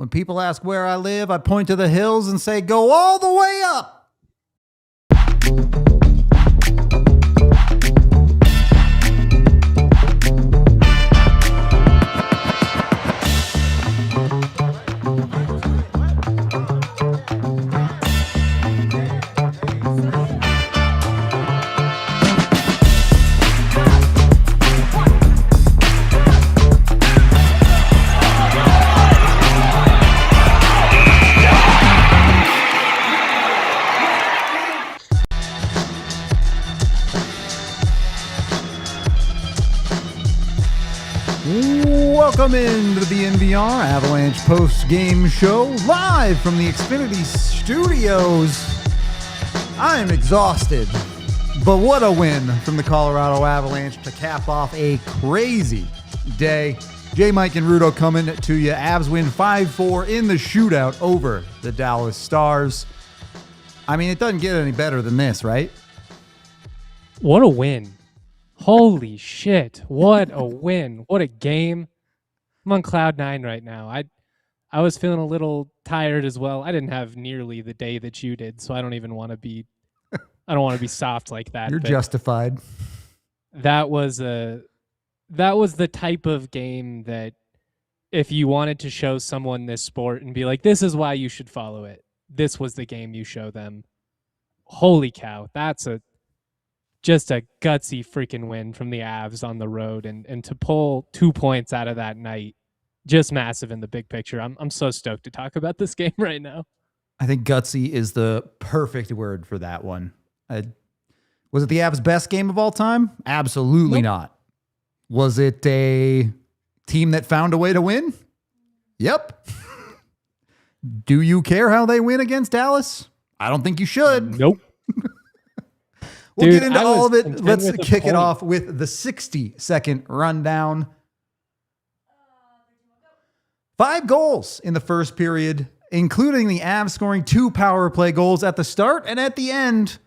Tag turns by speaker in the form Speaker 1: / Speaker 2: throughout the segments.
Speaker 1: When people ask where I live, I point to the hills and say, go all the way up. Welcome into the DNVR Avalanche Postgame Show, live from the Xfinity Studios. I am exhausted, but what a win from the Colorado Avalanche to cap off a crazy day. J. Mike and Rudo coming to you. Avs win 5-4 in the shootout over the Dallas Stars. I mean, it doesn't get any better than this, right?
Speaker 2: What a win. Holy shit. What a win. What a game. I'm on cloud nine right now. I was feeling a little tired as well. I didn't have nearly the day that you did, so I don't want to be soft like that.
Speaker 1: You're justified.
Speaker 2: That was the type of game that if you wanted to show someone this sport and be like, this is why you should follow it, this was the game you show them. Holy cow. That's just a gutsy freaking win from the Avs on the road, and to pull 2 points out of that night, just massive in the big picture. I'm so stoked to talk about this game right now.
Speaker 1: I think gutsy is the perfect word for that one. Was it the Avs' best game of all time? Absolutely not. Was it a team that found a way to win? Yep. Do you care how they win against Dallas? I don't think you should.
Speaker 2: Nope.
Speaker 1: We'll get into all of it. Let's kick it off with the 60-second rundown. 5 goals in the first period, including the Avs scoring 2 power play goals at the start and at the end.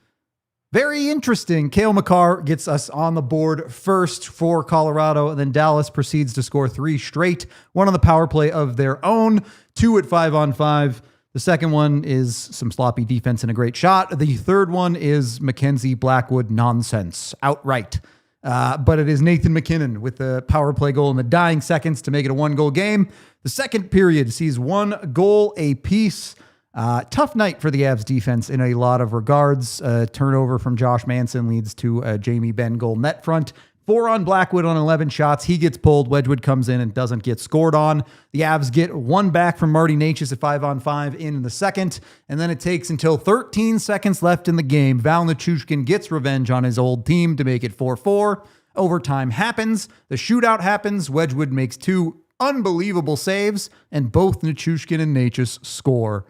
Speaker 1: Very interesting. Makar gets us on the board first for Colorado, and then Dallas proceeds to score 3 straight. 1 on the power play of their own, 2 at 5-on-5. The second one is some sloppy defense and a great shot. The third one is Mackenzie Blackwood nonsense outright. But it is Nathan MacKinnon with the power play goal in the dying seconds to make it a 1-goal game. The second period sees 1 goal apiece. Tough night for the Avs defense in a lot of regards. Turnover from Josh Manson leads to a Jamie Benn goal net front. 4 on Blackwood on 11 shots. He gets pulled. Wedgwood comes in and doesn't get scored on. The Avs get 1 back from Marty Necas at 5-on-5 in the second. And then it takes until 13 seconds left in the game. Val Nichuskin gets revenge on his old team to make it 4-4. Overtime happens. The shootout happens. Wedgwood makes 2 unbelievable saves. And both Nichuskin and Necas score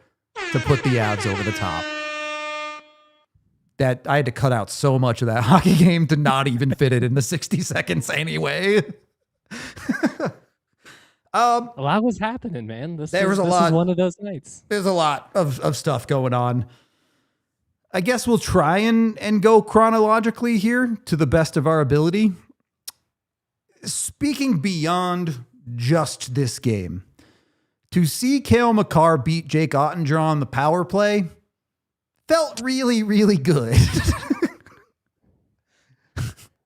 Speaker 1: to put the Avs over the top. That I had to cut out so much of that hockey game to not even fit it in the 60 seconds anyway.
Speaker 2: A lot was happening, man. This
Speaker 1: was
Speaker 2: one of those nights.
Speaker 1: There's a lot of stuff going on. I guess we'll try and go chronologically here to the best of our ability. Speaking beyond just this game, to see Makar beat Jake Ottinger on the power play felt really, really good.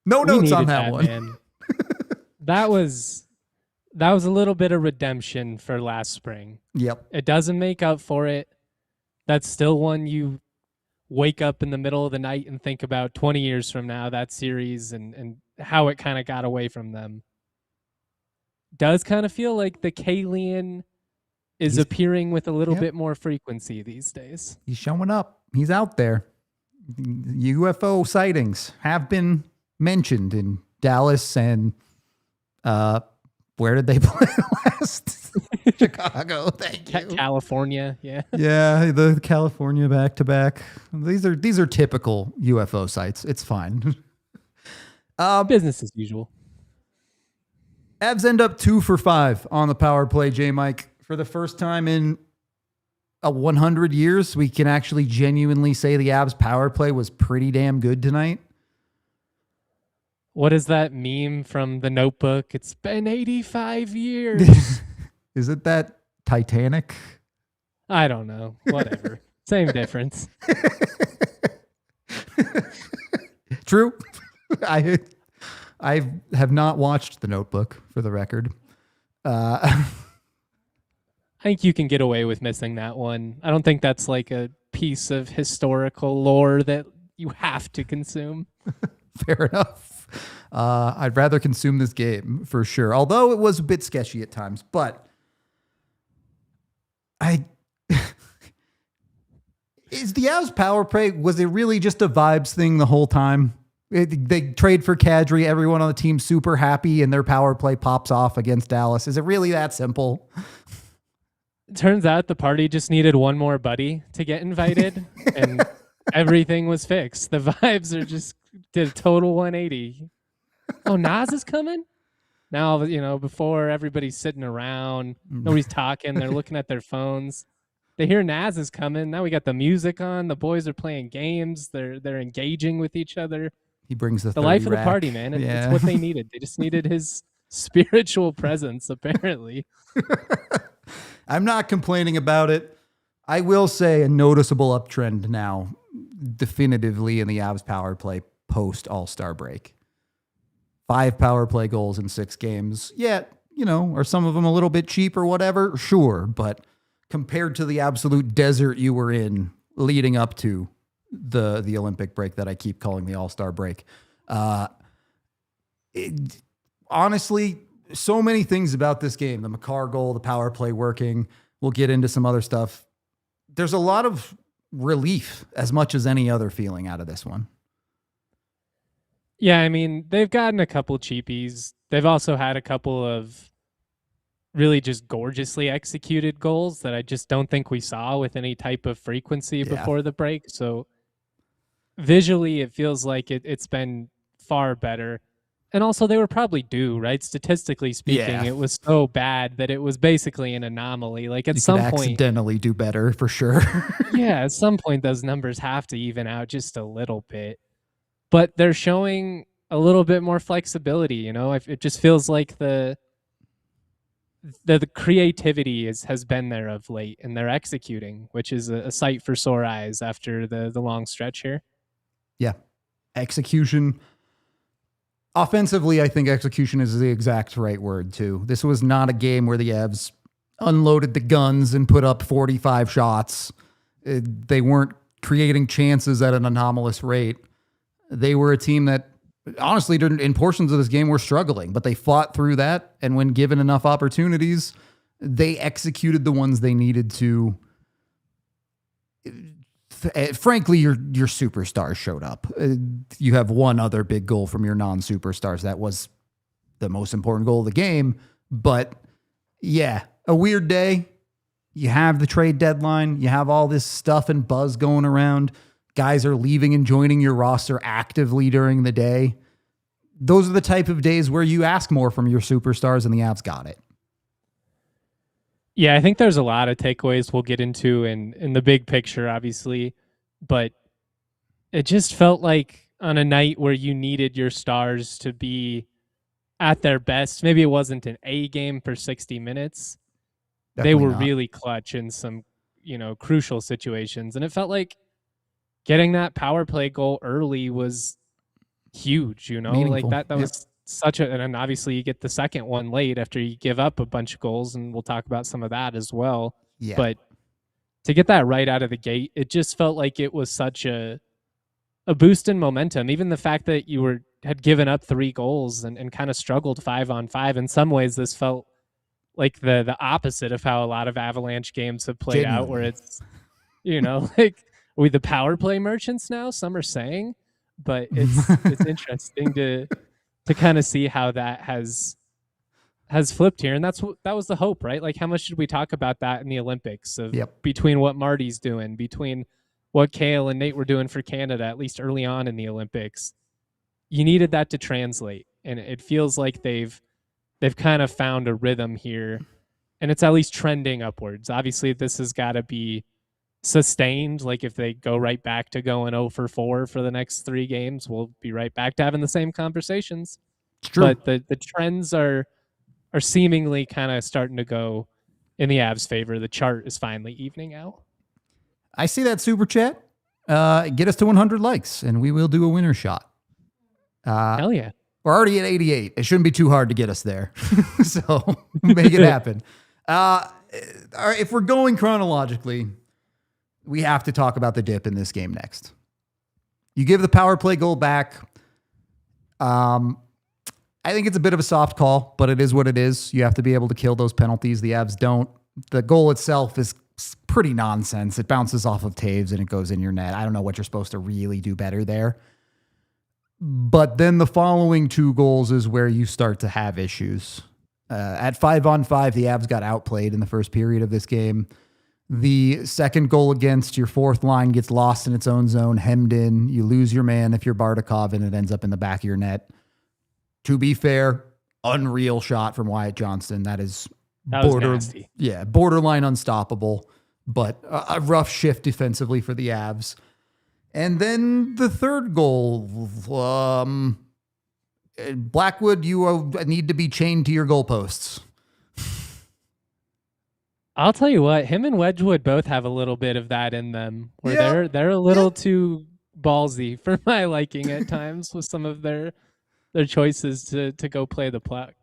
Speaker 1: No notes on that one.
Speaker 2: Man. That was a little bit of redemption for last spring.
Speaker 1: Yep.
Speaker 2: It doesn't make up for it. That's still one you wake up in the middle of the night and think about 20 years from now, that series and how it kind of got away from them. Does kind of feel like the Kalian is appearing with a little bit more frequency these days.
Speaker 1: He's showing up. He's out there. UFO sightings have been mentioned in Dallas and where did they play last? Chicago. Thank you.
Speaker 2: California. Yeah.
Speaker 1: Yeah, the California back-to-back. These are typical UFO sites. It's fine.
Speaker 2: Business as usual.
Speaker 1: Avs end up 2 for 5 on the power play, J-Mike. For the first time in 100 years, we can actually genuinely say the Avs power play was pretty damn good tonight.
Speaker 2: What is that meme from The Notebook? It's been 85 years.
Speaker 1: Is it that Titanic.
Speaker 2: I don't know. Whatever. Same difference.
Speaker 1: True. I have not watched The Notebook, for the record.
Speaker 2: I think you can get away with missing that one. I don't think that's like a piece of historical lore that you have to consume.
Speaker 1: Fair enough. I'd rather consume this game for sure, although it was a bit sketchy at times. But is the Avs power play, was it really just a vibes thing the whole time? They trade for Kadri, everyone on the team super happy, and their power play pops off against Dallas. Is it really that simple?
Speaker 2: Turns out the party just needed one more buddy to get invited, and everything was fixed. The vibes are just did a total 180. Oh, Nas is coming? Now, before everybody's sitting around, nobody's talking, they're looking at their phones. They hear Nas is coming. Now we got the music on. The boys are playing games. They're engaging with each other.
Speaker 1: He brings the
Speaker 2: life of the
Speaker 1: rack.
Speaker 2: party, man. It's what they needed. They just needed his spiritual presence, apparently.
Speaker 1: I'm not complaining about it. I will say a noticeable uptrend now, definitively in the Avs power play post All-Star break. 5 power play goals in 6 games. Yeah, are some of them a little bit cheap or whatever? Sure, but compared to the absolute desert you were in leading up to the Olympic break that I keep calling the All-Star break. Honestly, so many things about this game. The Makar goal, the power play working. We'll get into some other stuff. There's a lot of relief as much as any other feeling out of this one.
Speaker 2: Yeah, I mean, they've gotten a couple cheapies. They've also had a couple of really just gorgeously executed goals that I just don't think we saw with any type of frequency before the break. So visually, it feels like it's been far better. And also, they were probably due, right? Statistically speaking, it was so bad that it was basically an anomaly. Like at some point,
Speaker 1: accidentally do better for sure.
Speaker 2: Yeah, at some point, those numbers have to even out just a little bit. But they're showing a little bit more flexibility. It just feels like the creativity has been there of late, and they're executing, which is a sight for sore eyes after the long stretch here.
Speaker 1: Yeah, execution. Offensively, I think execution is the exact right word, too. This was not a game where the Avs unloaded the guns and put up 45 shots. They weren't creating chances at an anomalous rate. They were a team that, honestly, in portions of this game, were struggling, but they fought through that, and when given enough opportunities, they executed the ones they needed to. Frankly, your superstars showed up. You have one other big goal from your non-superstars. That was the most important goal of the game. But yeah, a weird day. You have the trade deadline. You have all this stuff and buzz going around. Guys are leaving and joining your roster actively during the day. Those are the type of days where you ask more from your superstars, and the Avs got it.
Speaker 2: Yeah, I think there's a lot of takeaways we'll get into in the big picture, obviously, but it just felt like on a night where you needed your stars to be at their best. Maybe it wasn't an A game for 60 minutes. They were really clutch in some, crucial situations, and it felt like getting that power play goal early was huge,
Speaker 1: Meaningful.
Speaker 2: like that was such and obviously you get the second one late after you give up a bunch of goals, and we'll talk about some of that as well.
Speaker 1: Yeah.
Speaker 2: But to get that right out of the gate, it just felt like it was such a boost in momentum. Even the fact that you had given up 3 goals and kind of struggled 5-on-5. In some ways, this felt like the opposite of how a lot of Avalanche games have played out, where it's, like, are we the power play merchants now? Some are saying, but it's interesting to kind of see how that has flipped here. And that was the hope, right? Like, how much did we talk about that in the Olympics of between what Marty's doing, between what Kale and Nate were doing for Canada, at least early on in the Olympics? You needed that to translate. And it feels like they've kind of found a rhythm here, and it's at least trending upwards. Obviously, this has got to be sustained. Like, if they go right back to going 0 for 4 for the next 3 games, we'll be right back to having the same conversations.
Speaker 1: It's true.
Speaker 2: But the trends are seemingly kind of starting to go in the Avs' favor. The chart is finally evening out.
Speaker 1: I see that super chat. Get us to 100 likes, and we will do a winner shot.
Speaker 2: Hell yeah.
Speaker 1: We're already at 88. It shouldn't be too hard to get us there. So make it happen. All right, if we're going chronologically, we have to talk about the dip in this game next. You give the power play goal back. I think it's a bit of a soft call, but it is what it is. You have to be able to kill those penalties. The Avs don't. The goal itself is pretty nonsense. It bounces off of Taves and it goes in your net. I don't know what you're supposed to really do better there. But then the following two goals is where you start to have issues. At 5-on-5, the Avs got outplayed in the first period of this game. The second goal against your fourth line gets lost in its own zone, hemmed in. You lose your man if you're Bardakov, and it ends up in the back of your net. To be fair, unreal shot from Wyatt Johnston. That was nasty. Yeah, borderline unstoppable, but a rough shift defensively for the Avs. And then the third goal, Blackwood, you need to be chained to your goalposts.
Speaker 2: I'll tell you what, him and Wedgwood both have a little bit of that in them, where they're a little too ballsy for my liking at times with some of their choices to go play the puck.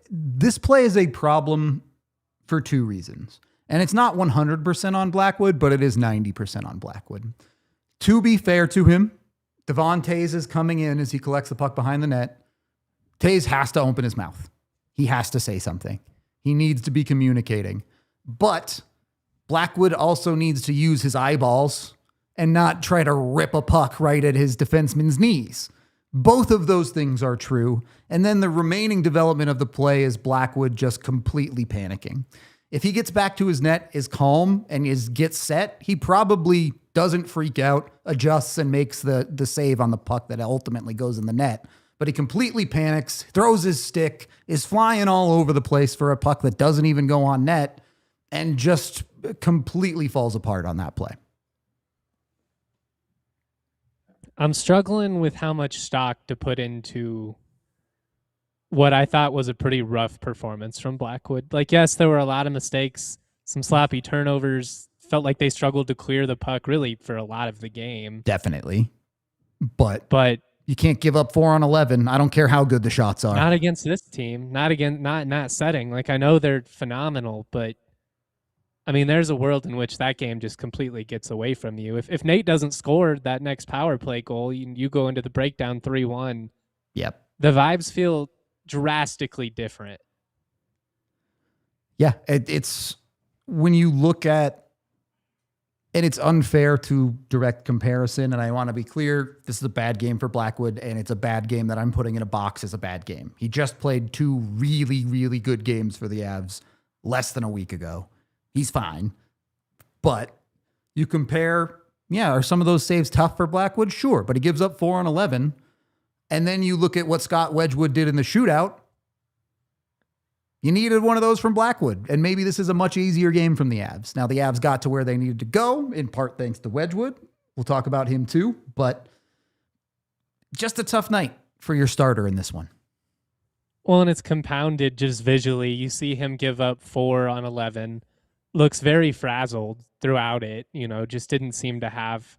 Speaker 1: This play is a problem for two reasons. And it's not 100% on Blackwood, but it is 90% on Blackwood. To be fair to him, Devon Taves is coming in as he collects the puck behind the net. Taves has to open his mouth. He has to say something. He needs to be communicating. But Blackwood also needs to use his eyeballs and not try to rip a puck right at his defenseman's knees. Both of those things are true. And then the remaining development of the play is Blackwood just completely panicking. If he gets back to his net, is calm, and gets set, he probably doesn't freak out, adjusts, and makes the save on the puck that ultimately goes in the net. But he completely panics, throws his stick, is flying all over the place for a puck that doesn't even go on net, and just completely falls apart on that play.
Speaker 2: I'm struggling with how much stock to put into what I thought was a pretty rough performance from Blackwood. Like, yes, there were a lot of mistakes, some sloppy turnovers, felt like they struggled to clear the puck really for a lot of the game.
Speaker 1: Definitely. But you can't give up 4 on 11. I don't care how good the shots are.
Speaker 2: Not against this team. Not in that setting. Like, I know they're phenomenal, but I mean, there's a world in which that game just completely gets away from you. If Nate doesn't score that next power play goal, you go into the breakdown 3-1.
Speaker 1: Yep.
Speaker 2: The vibes feel drastically different.
Speaker 1: Yeah, it's when you look at, and it's unfair to direct comparison, and I want to be clear, this is a bad game for Blackwood, and it's a bad game that I'm putting in a box as a bad game. He just played 2 really, really good games for the Avs less than a week ago. He's fine. But you compare, are some of those saves tough for Blackwood? Sure, but he gives up 4 on 11. And then you look at what Scott Wedgwood did in the shootout. You needed one of those from Blackwood, and maybe this is a much easier game from the Avs. Now, the Avs got to where they needed to go, in part thanks to Wedgwood. We'll talk about him too, but just a tough night for your starter in this one.
Speaker 2: Well, and it's compounded just visually. You see him give up 4 on 11. Looks very frazzled throughout it, just didn't seem to have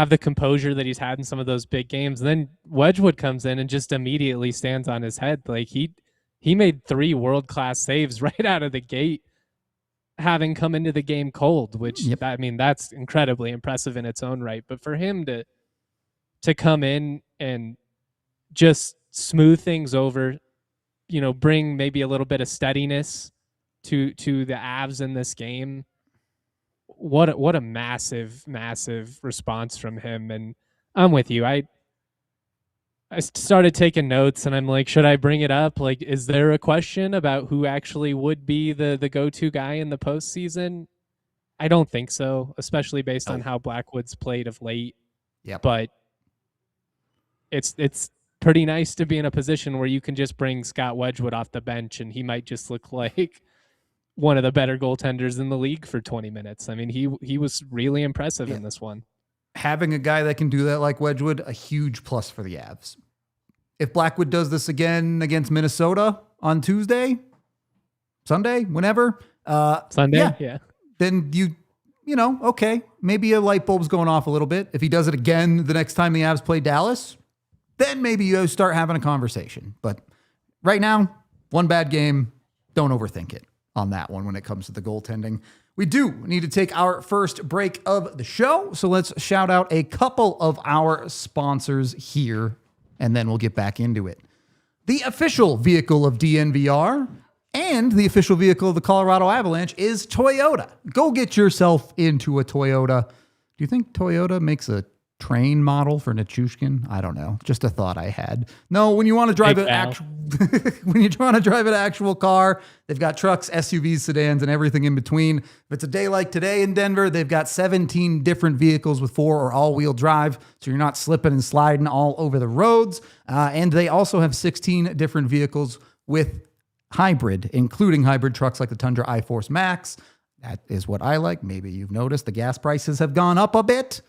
Speaker 2: the composure that he's had in some of those big games. And then Wedgwood comes in and just immediately stands on his head. Like he made 3 world-class saves right out of the gate, having come into the game cold, which that's incredibly impressive in its own right. But for him to come in and just smooth things over, bring maybe a little bit of steadiness to the Avs in this game. What a massive response from him. And I'm with you. I started taking notes and I'm like, should I bring it up? Like, is there a question about who actually would be the go-to guy in the postseason? I don't think so, especially based on how Blackwood's played of late.
Speaker 1: Yeah.
Speaker 2: But it's pretty nice to be in a position where you can just bring Scott Wedgwood off the bench and he might just look like one of the better goaltenders in the league for 20 minutes. I mean, he was really impressive in this one.
Speaker 1: Having a guy that can do that like Wedgwood, a huge plus for the Avs. If Blackwood does this again against Minnesota on Tuesday, Sunday, whenever.
Speaker 2: Sunday, yeah.
Speaker 1: Then okay, maybe a light bulb's going off a little bit. If he does it again the next time the Avs play Dallas, then maybe you start having a conversation. But right now, one bad game, don't overthink it on that one when it comes to the goaltending. We do need to take our first break of the show, so let's shout out a couple of our sponsors here, and then we'll get back into it. The official vehicle of DNVR and the official vehicle of the Colorado Avalanche is Toyota. Go get yourself into a Toyota. Do you think Toyota makes a train model for Nichuskin? I don't know. Just a thought I had. No, when you want to drive an actual car, they've got trucks, SUVs, sedans, and everything in between. If it's a day like today in Denver, they've got 17 different vehicles with 4 or all-wheel drive, so you're not slipping and sliding all over the roads. And they also have 16 different vehicles with hybrid, including hybrid trucks like the Tundra iForce Max. That is what I like. Maybe you've noticed the gas prices have gone up a bit.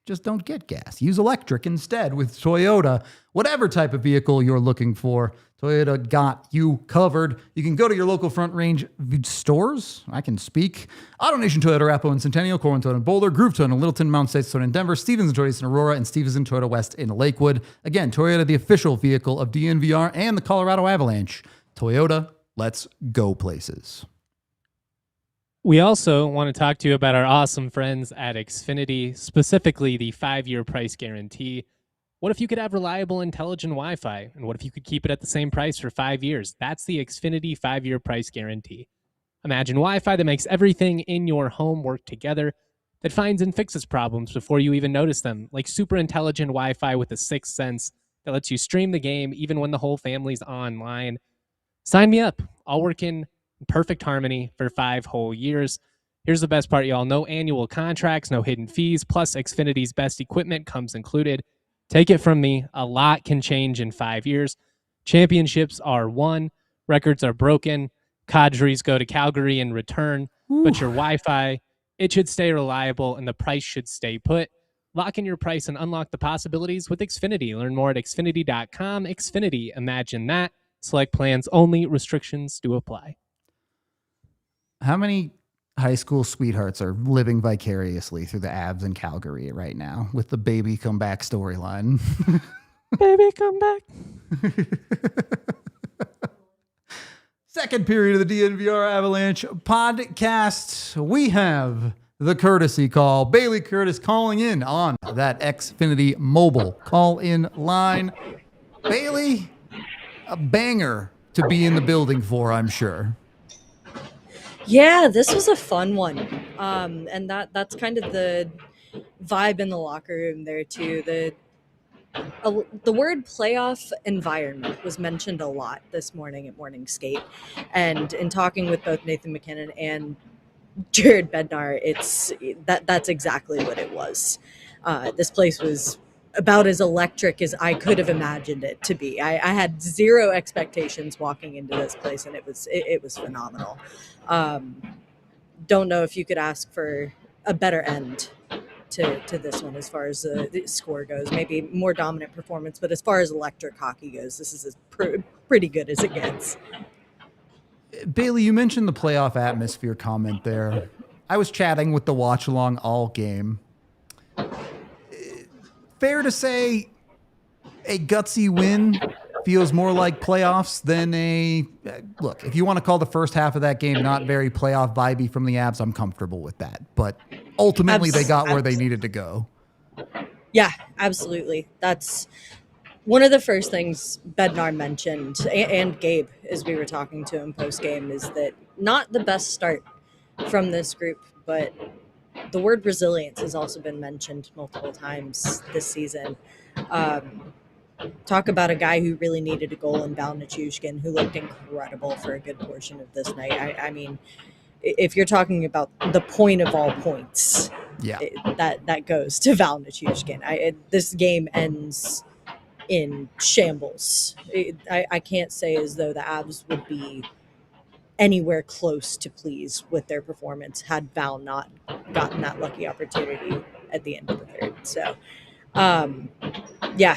Speaker 1: Just don't get gas. Use electric instead with Toyota. Whatever type of vehicle you're looking for, Toyota got you covered. You can go to your local Front Range stores. I can speak. AutoNation Toyota Arapahoe and Centennial, Corwin Toyota in Boulder, Groove Toyota in Littleton, Mount States Toyota in Denver, Stevens Toyota in Aurora, and Stevenson Toyota West in Lakewood. Again, Toyota, the official vehicle of DNVR and the Colorado Avalanche. Toyota, let's go places.
Speaker 2: We also want to talk to you about our awesome friends at Xfinity, specifically the 5-year price guarantee. What if you could have reliable, intelligent Wi-Fi? And what if you could keep it at the same price for 5 years? That's the Xfinity 5-year price guarantee. Imagine Wi-Fi that makes everything in your home work together, that finds and fixes problems before you even notice them, like super intelligent Wi-Fi with a sixth sense that lets you stream the game even when the whole family's online. Sign me up. I'll work in perfect harmony for 5 whole years. Here's the best part, y'all. No annual contracts, no hidden fees, plus Xfinity's best equipment comes included. Take it from me, a lot can change in 5 years. Championships are won, records are broken, cadres go to Calgary and return, but your Wi-Fi, it should stay reliable and the price should stay put. Lock in your price and unlock the possibilities with Xfinity. Learn more at xfinity.com. Xfinity, imagine that. Select plans only, restrictions do apply.
Speaker 1: How many high school sweethearts are living vicariously through the Avs in Calgary right now with the baby come back storyline?
Speaker 2: Baby, come back.
Speaker 1: Second period of the DNVR Avalanche podcast. We have the courtesy call. Bailey Curtis calling in on that Xfinity mobile call-in line. Bailey, a banger to be in the building for, I'm sure.
Speaker 3: Yeah, this was a fun one. And that's kind of the vibe in the locker room there too. The word playoff environment was mentioned a lot this morning at morning skate. And in talking with both Nathan MacKinnon and Jared Bednar, that's exactly what it was. This place was about as electric as I could have imagined it to be. I had zero expectations walking into this place, and it was phenomenal. Don't know if you could ask for a better end to this one as far as the score goes. Maybe more dominant performance, but as far as electric hockey goes, this is as pretty good as it gets.
Speaker 1: Bailey, you mentioned the playoff atmosphere comment there. I was chatting with the watch along all game. Fair to say a gutsy win feels more like playoffs than look, if you want to call the first half of that game not very playoff vibey from the Avs, I'm comfortable with that. But ultimately they got where they needed to go.
Speaker 3: Yeah, absolutely. That's one of the first things Bednar mentioned, and Gabe, as we were talking to him post-game, is that not the best start from this group, but the word resilience has also been mentioned multiple times this season. Talk about a guy who really needed a goal in Val Nichuskin, who looked incredible for a good portion of this night. I mean, if you're talking about the point of all points,
Speaker 1: yeah,
Speaker 3: that goes to Val Nichuskin. This game ends in shambles. I can't say as though the Avs would be anywhere close to pleased with their performance had Val not gotten that lucky opportunity at the end of the third. So Yeah,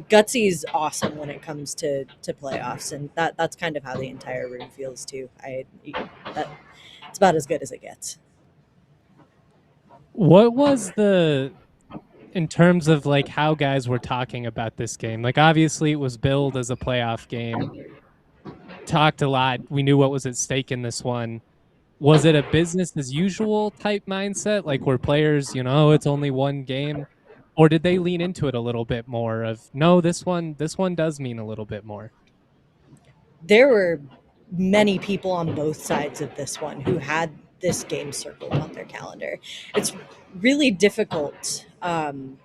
Speaker 3: gutsy is awesome when it comes to playoffs, and that's kind of how the entire room feels too. That it's about as good as it gets.
Speaker 2: What was in terms of like how guys were talking about this game? Like obviously it was billed as a playoff game. Talked a lot. We knew what was at stake in this one. Was it a business as usual type mindset? Like were players, oh, it's only one game? Or did they lean into it a little bit more of no, this one does mean a little bit more?
Speaker 3: There were many people on both sides of this one who had this game circled on their calendar. It's really difficult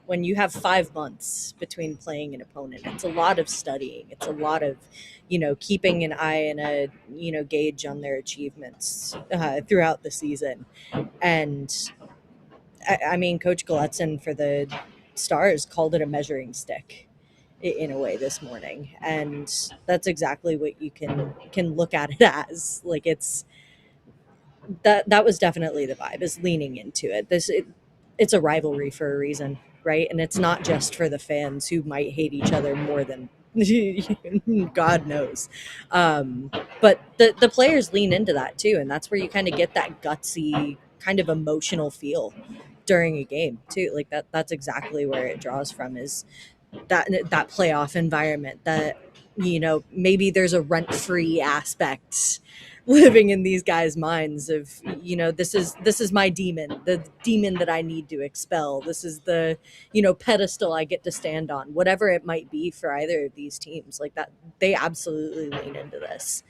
Speaker 3: when you have 5 months between playing an opponent. It's a lot of studying. It's a lot of, keeping an eye and a, gauge on their achievements throughout the season. And I mean, Coach Galetzin for the Stars called it a measuring stick in a way this morning, and that's exactly what you can look at it as. Like that was definitely the vibe, is leaning into it. It's a rivalry for a reason, right? And it's not just for the fans who might hate each other more than God knows. But the players lean into that too, and that's where you kind of get that gutsy kind of emotional feel during a game too. Like that's exactly where it draws from, is that playoff environment, that maybe there's a rent-free aspect living in these guys' minds of, this is my demon, the demon that I need to expel. This is the pedestal I get to stand on, whatever it might be for either of these teams. Like that, they absolutely lean into this.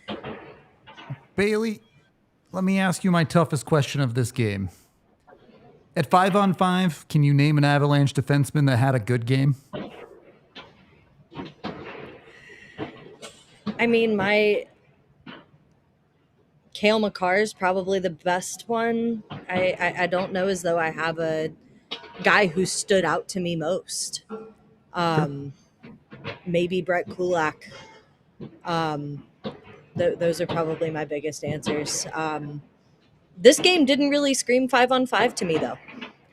Speaker 1: Bailey, let me ask you my toughest question of this game. At 5-on-5, can you name an Avalanche defenseman that had a good game?
Speaker 3: I mean, my Makar is probably the best one. I don't know as though I have a guy who stood out to me most. Maybe Brett Kulak. Those are probably my biggest answers. This game didn't really scream 5-on-5 to me, though.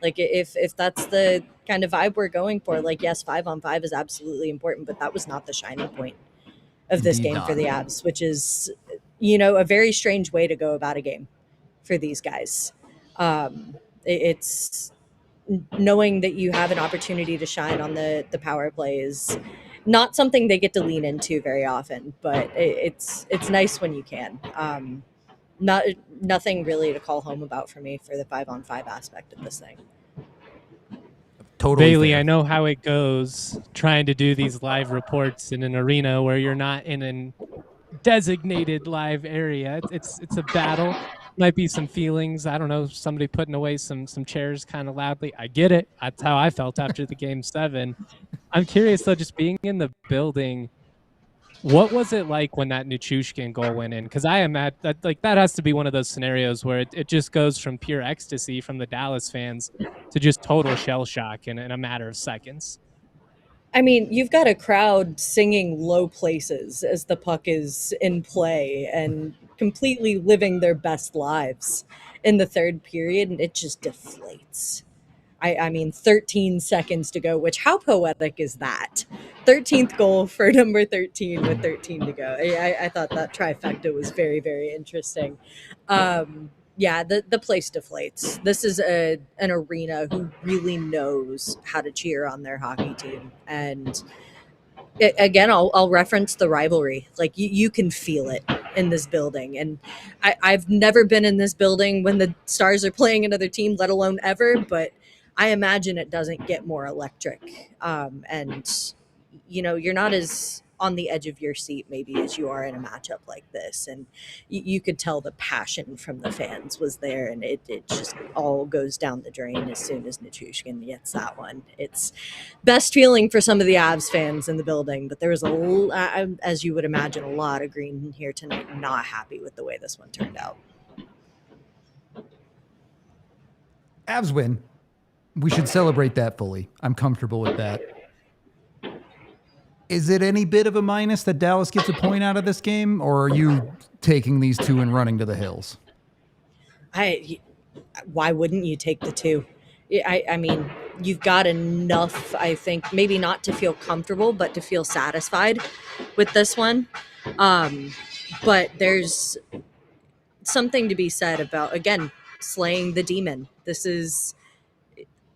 Speaker 3: Like if that's the kind of vibe we're going for, like, yes, 5-on-5 is absolutely important, but that was not the shining point of this
Speaker 1: Indeed
Speaker 3: game
Speaker 1: not.
Speaker 3: for the Avs, which is, a very strange way to go about a game for these guys. It's knowing that you have an opportunity to shine on the power play is not something they get to lean into very often, but it's nice when you can. Nothing really to call home about for me for the 5-on-5 aspect of this thing.
Speaker 1: Totally
Speaker 2: Bailey,
Speaker 1: fair.
Speaker 2: I know how it goes trying to do these live reports in an arena where you're not in a designated live area. It's a battle. Might be some feelings. I don't know, somebody putting away some chairs kind of loudly. I get it. That's how I felt after the game 7. I'm curious though, just being in the building, what was it like when that Nichuskin goal went in? Because I imagine that has to be one of those scenarios where it just goes from pure ecstasy from the Dallas fans to just total shell shock in a matter of seconds.
Speaker 3: I mean, you've got a crowd singing low places as the puck is in play and completely living their best lives in the third period, and it just deflates. I mean, 13 seconds to go, which, how poetic is that? 13th goal for number 13 with 13 to go. I thought that trifecta was very, very interesting. Yeah, the place deflates. This is an arena who really knows how to cheer on their hockey team. And again, I'll reference the rivalry. Like you can feel it in this building. And I've never been in this building when the Stars are playing another team, let alone ever, but I imagine it doesn't get more electric. And, you're not as on the edge of your seat maybe as you are in a matchup like this. And you could tell the passion from the fans was there, and it just all goes down the drain as soon as Nichushkin gets that one. It's best feeling for some of the Avs fans in the building, but there was as you would imagine, a lot of green here tonight not happy with the way this one turned out.
Speaker 1: Avs win. We should celebrate that fully. I'm comfortable with that. Is it any bit of a minus that Dallas gets a point out of this game, or are you taking these two and running to the hills?
Speaker 3: Why wouldn't you take the two? I mean, you've got enough, I think, maybe not to feel comfortable, but to feel satisfied with this one. But there's something to be said about, again, slaying the demon. This is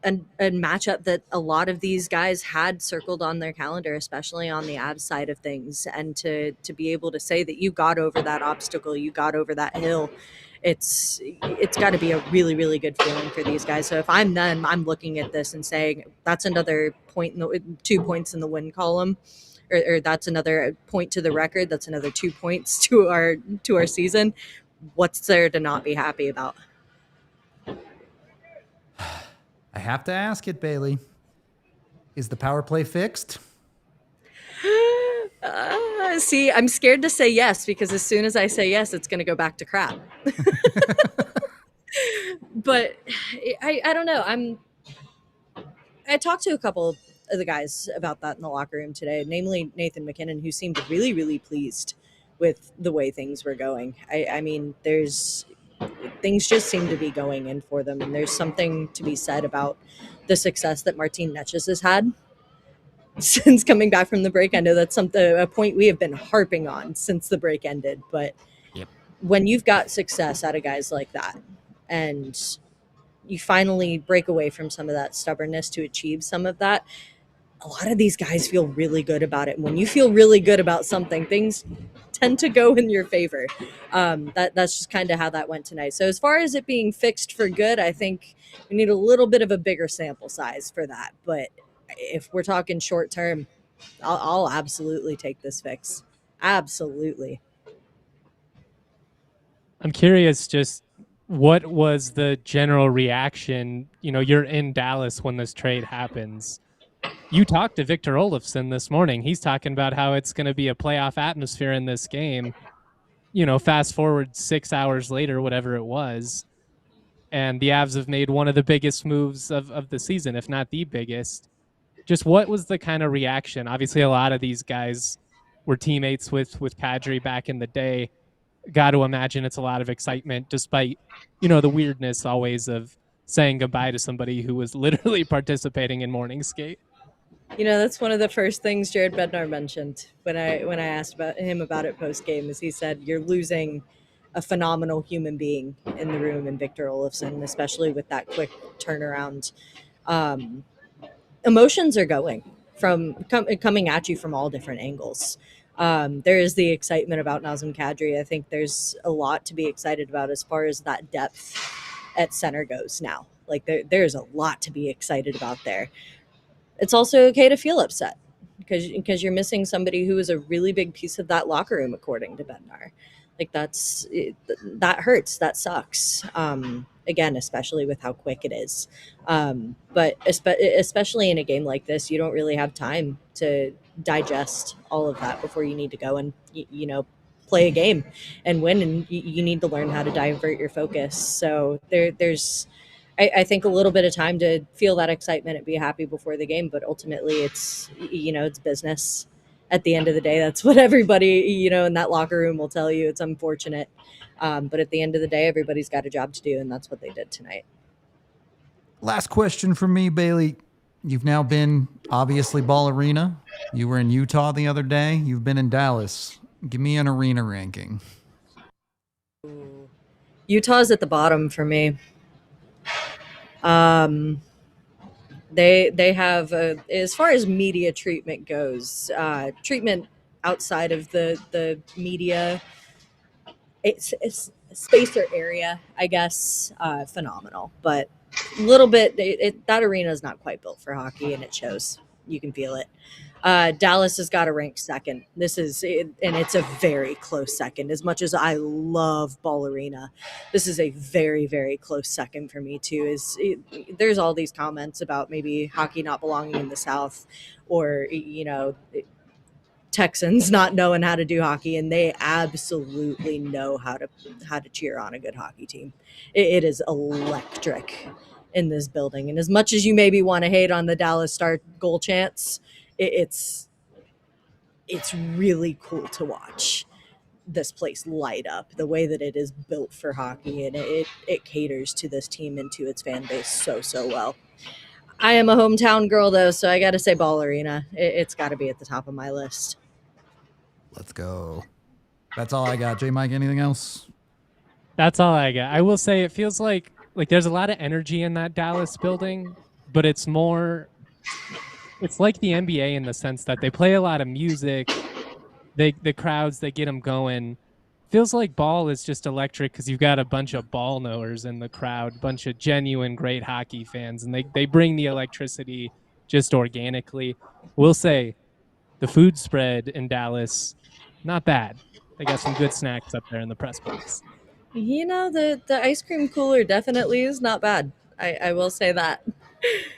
Speaker 3: a matchup that a lot of these guys had circled on their calendar, especially on the Avs side of things. And to be able to say that you got over that obstacle, you got over that hill, it's got to be a really, really good feeling for these guys. So if I'm them, I'm looking at this and saying that's another point, 2 points in the win column, or that's another point to the record. That's another 2 points to our season. What's there to not be happy about?
Speaker 1: I have to ask it, Bailey. Is the power play fixed?
Speaker 3: See, I'm scared to say yes, because as soon as I say yes, it's going to go back to crap. But I don't know. I talked to a couple of the guys about that in the locker room today, namely Nathan MacKinnon, who seemed really, really pleased with the way things were going. I mean, things just seem to be going in for them, and there's something to be said about the success that Marty Necas has had since coming back from the break. I know that's a point we have been harping on since the break ended, but when you've got success out of guys like that, and you finally break away from some of that stubbornness to achieve some of that, a lot of these guys feel really good about it. And when you feel really good about something, things tend to go in your favor. That's just kind of how that went tonight. So as far as it being fixed for good, I think we need a little bit of a bigger sample size for that. But if we're talking short term, I'll absolutely take this fix. Absolutely.
Speaker 2: I'm curious, just what was the general reaction? You know, you're in Dallas when this trade happens. You talked to Victor Olofsson this morning. He's talking about how it's going to be a playoff atmosphere in this game. You know, fast forward 6 hours later, whatever it was, and the Avs have made one of the biggest moves of the season, if not the biggest. Just what was the kind of reaction? Obviously, a lot of these guys were teammates with Kadri back in the day. Got to imagine it's a lot of excitement, despite, you know, the weirdness always of saying goodbye to somebody who was literally participating in morning skate.
Speaker 3: You know, that's one of the first things Jared Bednar mentioned when I asked about him about it post game. Is he said, you're losing a phenomenal human being in the room in Victor Olofsson, especially with that quick turnaround. Emotions are going coming at you from all different angles. There is the excitement about Nazem Kadri. I think there's a lot to be excited about as far as that depth at center goes now. Like there's a lot to be excited about there. It's also okay to feel upset because you're missing somebody who is a really big piece of that locker room, according to Bednar. Like that hurts. That sucks. Again, especially with how quick it is. But especially in a game like this, you don't really have time to digest all of that before you need to go and, play a game and win. And you need to learn how to divert your focus. So there's, I think, a little bit of time to feel that excitement and be happy before the game. But ultimately, it's business. At the end of the day, that's what everybody, in that locker room will tell you. It's unfortunate. But at the end of the day, everybody's got a job to do, and that's what they did tonight.
Speaker 1: Last question from me, Bailey. You've now been, obviously, Ball Arena. You were in Utah the other day. You've been in Dallas. Give me an arena ranking.
Speaker 3: Utah's at the bottom for me. They have, as far as media treatment goes, treatment outside of the media, it's space or area, I guess, phenomenal. But a little bit, that arena is not quite built for hockey, and it shows. You can feel it. Dallas has got to rank second. And it's a very close second. As much as I love Ball Arena, this is a very, very close second for me too. There's all these comments about maybe hockey not belonging in the South, or Texans not knowing how to do hockey, and they absolutely know how to cheer on a good hockey team. It is electric in this building, and as much as you maybe want to hate on the Dallas Star goal chants, it's really cool to watch this place light up the way that it is built for hockey, and it caters to this team and to its fan base so well. I am a hometown girl, though, so I got to say Ball Arena. It's got to be at the top of my list.
Speaker 1: Let's go. That's all I got. J. Mike, anything else?
Speaker 2: That's all I got. I will say it feels like there's a lot of energy in that Dallas building, but it's like the NBA in the sense that they play a lot of music. The crowds, they get them going. Feels like Ball is just electric because you've got a bunch of ball knowers in the crowd, bunch of genuine great hockey fans, and they bring the electricity just organically. We'll say the food spread in Dallas, not bad. They got some good snacks up there in the press box.
Speaker 3: The ice cream cooler definitely is not bad. I will say that.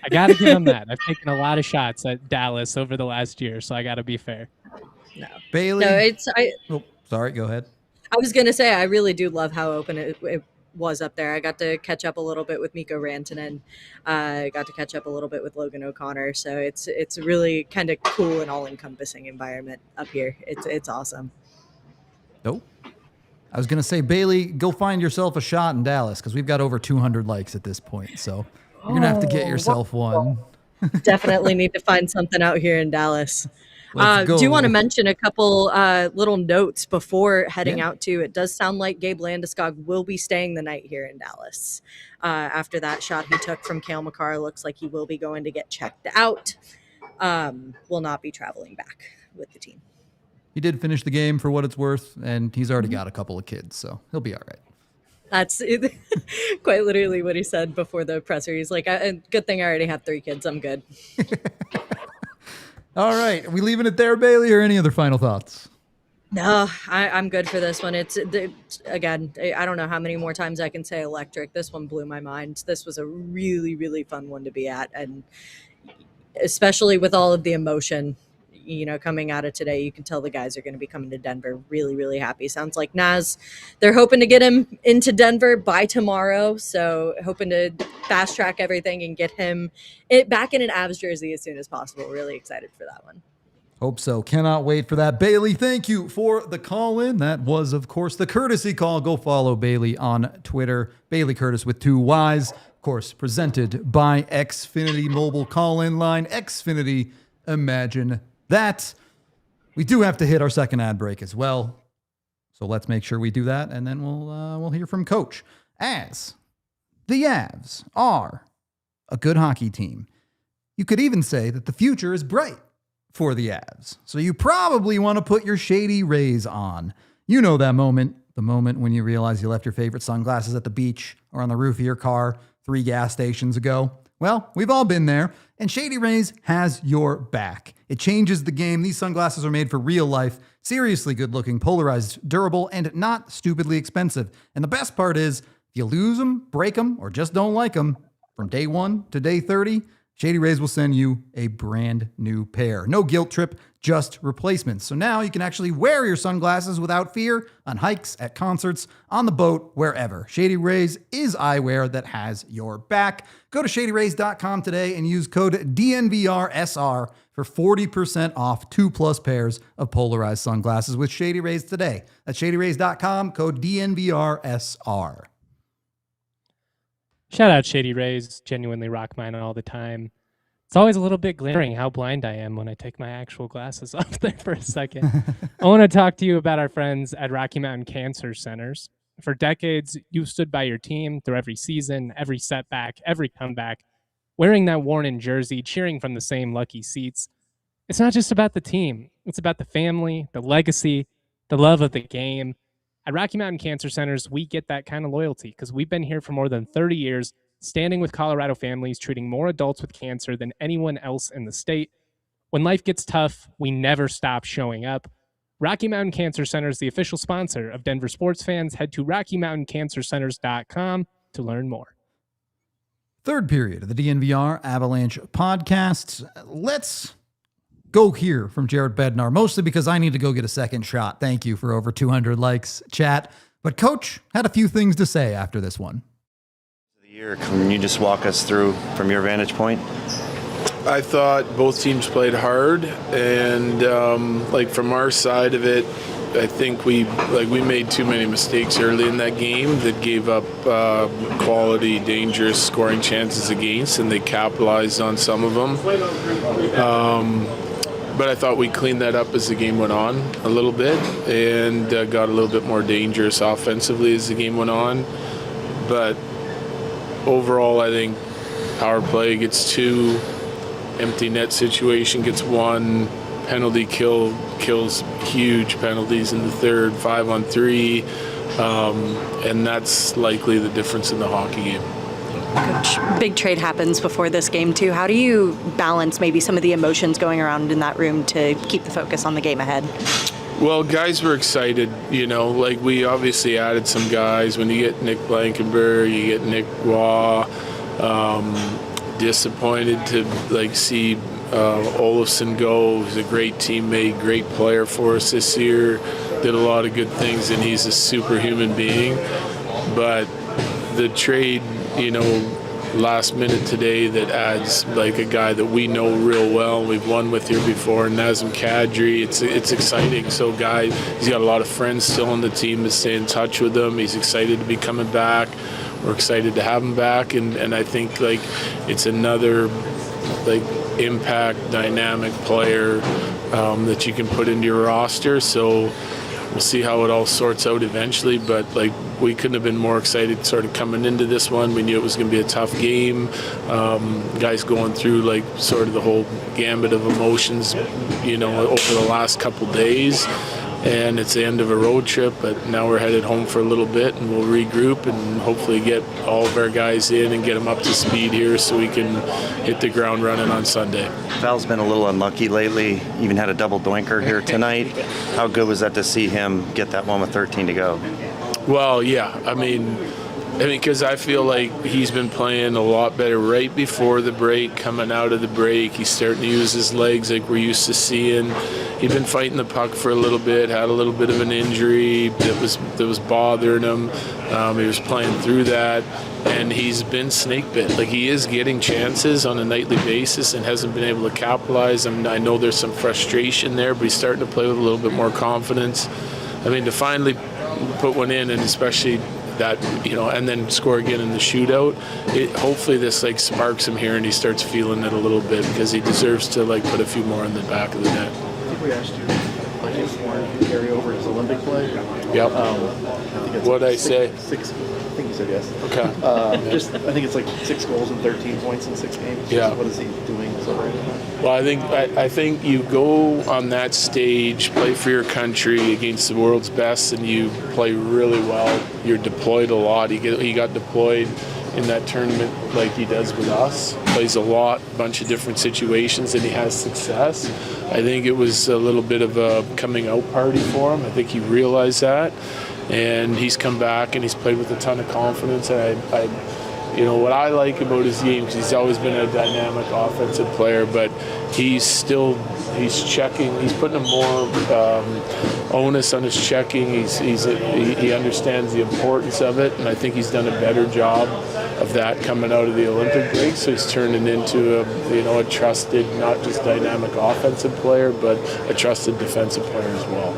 Speaker 2: I got to give them that. I've taken a lot of shots at Dallas over the last year, so I got to be fair.
Speaker 3: No,
Speaker 1: Bailey?
Speaker 3: No,
Speaker 1: Oh, sorry. Go ahead.
Speaker 3: I was going to say, I really do love how open it was up there. I got to catch up a little bit with Mikko Rantanen. I got to catch up a little bit with Logan O'Connor. So it's really kind of cool and all-encompassing environment up here. It's awesome.
Speaker 1: Nope. I was going to say, Bailey, go find yourself a shot in Dallas because we've got over 200 likes at this point. So you're going to have to get yourself one.
Speaker 3: Definitely need to find something out here in Dallas.
Speaker 1: Let's go.
Speaker 3: Do you want to mention a couple little notes before heading out to? It does sound like Gabe Landeskog will be staying the night here in Dallas. After that shot he took from Cale Makar, looks like he will be going to get checked out. Will not be traveling back with the team.
Speaker 1: He did finish the game for what it's worth, and he's already got a couple of kids, so he'll be all right.
Speaker 3: That's quite literally what he said before the presser. He's like, good thing I already have 3 kids. I'm good.
Speaker 1: All right. Are we leaving it there, Bailey, or any other final thoughts?
Speaker 3: No, I'm good for this one. Again, I don't know how many more times I can say electric. This one blew my mind. This was a really, really fun one to be at. And especially with all of the emotion, coming out of today, you can tell the guys are going to be coming to Denver really, really happy. Sounds like Naz, they're hoping to get him into Denver by tomorrow. So hoping to fast track everything and get him back in an Avs jersey as soon as possible. Really excited for that one.
Speaker 1: Hope so. Cannot wait for that. Bailey, thank you for the call in. That was, of course, the courtesy call. Go follow Bailey on Twitter. Bailey Curtis with 2 Ys. Of course, presented by Xfinity Mobile call-in line. Xfinity, imagine that. We do have to hit our second ad break as well. So let's make sure we do that, and then we'll hear from Coach. As the Avs are a good hockey team, you could even say that the future is bright for the Avs. So you probably want to put your Shady Rays on. You know that moment, the moment when you realize you left your favorite sunglasses at the beach or on the roof of your car 3 gas stations ago. Well, we've all been there, and Shady Rays has your back. It changes the game. These sunglasses are made for real life, seriously good looking, polarized, durable, and not stupidly expensive. And the best part is, if you lose them, break them, or just don't like them, from day 1 to day 30, Shady Rays will send you a brand new pair. No guilt trip, just replacements. So now you can actually wear your sunglasses without fear on hikes, at concerts, on the boat, wherever. Shady Rays is eyewear that has your back. Go to shadyrays.com today and use code DNVRSR for 40% off 2+ pairs of polarized sunglasses with Shady Rays today. That's shadyrays.com, code DNVRSR. Shout
Speaker 2: out Shady Rays, genuinely rock mine all the time. It's always a little bit glaring how blind I am when I take my actual glasses off there for a second. I want to talk to you about our friends at Rocky Mountain Cancer Centers. For decades, you've stood by your team through every season, every setback, every comeback, wearing that worn-in jersey, cheering from the same lucky seats. It's not just about the team. It's about the family, the legacy, the love of the game. At Rocky Mountain Cancer Centers, we get that kind of loyalty because we've been here for more than 30 years, standing with Colorado families, treating more adults with cancer than anyone else in the state. When life gets tough, we never stop showing up. Rocky Mountain Cancer Center is the official sponsor of Denver sports fans. Head to RockyMountainCancerCenters.com to learn more.
Speaker 1: Third period of the DNVR Avalanche podcast. Let's go hear from Jared Bednar, mostly because I need to go get a second shot. Thank you for over 200 likes, chat. But Coach had a few things to say after this one.
Speaker 4: Can you just walk us through from your vantage point?
Speaker 5: I thought both teams played hard, and from our side of it, I think we made too many mistakes early in that game that gave up quality, dangerous scoring chances against, and they capitalized on some of them. But I thought we cleaned that up as the game went on a little bit, and got a little bit more dangerous offensively as the game went on. But overall, I think power play gets 2, empty net situation gets 1, penalty kills huge penalties in the third, 5-on-3, and that's likely the difference in the hockey game.
Speaker 6: Coach, big trade happens before this game too. How do you balance maybe some of the emotions going around in that room to keep the focus on the game ahead?
Speaker 5: Well, guys were excited, like we obviously added some guys. When you get Nick Blankenberg, you get Nick Waugh, disappointed to see Olofsson go. He's a great teammate, great player for us this year, did a lot of good things, and he's a superhuman being. But the trade, last minute today that adds a guy that we know real well, we've won with here before, Nazem Kadri. It's exciting. So he's got a lot of friends still on the team to stay in touch with him. He's excited to be coming back. We're excited to have him back, and I think it's another impact, dynamic player that you can put into your roster. So we'll see how it all sorts out eventually, but we couldn't have been more excited sort of coming into this one. We knew it was going to be a tough game. Guys going through sort of the whole gambit of emotions, over the last couple days. And it's the end of a road trip, but now we're headed home for a little bit, and we'll regroup and hopefully get all of our guys in and get them up to speed here so we can hit the ground running on Sunday.
Speaker 4: Val's been a little unlucky lately, even had a double doinker here tonight. How good was that to see him get that one with 13 to go?
Speaker 5: Well, yeah, I mean, because I feel like he's been playing a lot better right before the break, coming out of the break. He's starting to use his legs like we're used to seeing. He'd been fighting the puck for a little bit, had a little bit of an injury that was bothering him. He was playing through that, and he's been snake bit. He is getting chances on a nightly basis and hasn't been able to capitalize. I know there's some frustration there, but he's starting to play with a little bit more confidence. I mean, to finally put one in, and especially that, and then score again in the shootout, hopefully this sparks him here and he starts feeling it a little bit, because he deserves to put a few more in the back of the net.
Speaker 7: I think we asked you, I just wanted to carry over his Olympic play.
Speaker 5: Yep. What'd I say?
Speaker 7: Six, I think you said yes.
Speaker 5: Okay.
Speaker 7: I think it's 6 goals and 13 points in 6 games.
Speaker 5: Yeah.
Speaker 7: What is he doing so right now?
Speaker 5: Well, I think you go on that stage, play for your country against the world's best, and you play really well. You're deployed a lot. He got deployed in that tournament like he does with us. Plays a lot, bunch of different situations, and he has success. I think it was a little bit of a coming out party for him. I think he realized that, and he's come back and he's played with a ton of confidence. And what I like about his game, because he's always been a dynamic offensive player, but he's checking, he's putting a more onus on his checking. He understands the importance of it, and I think he's done a better job of that coming out of the Olympic break. So he's turning into a trusted, not just dynamic offensive player, but a trusted defensive player as well.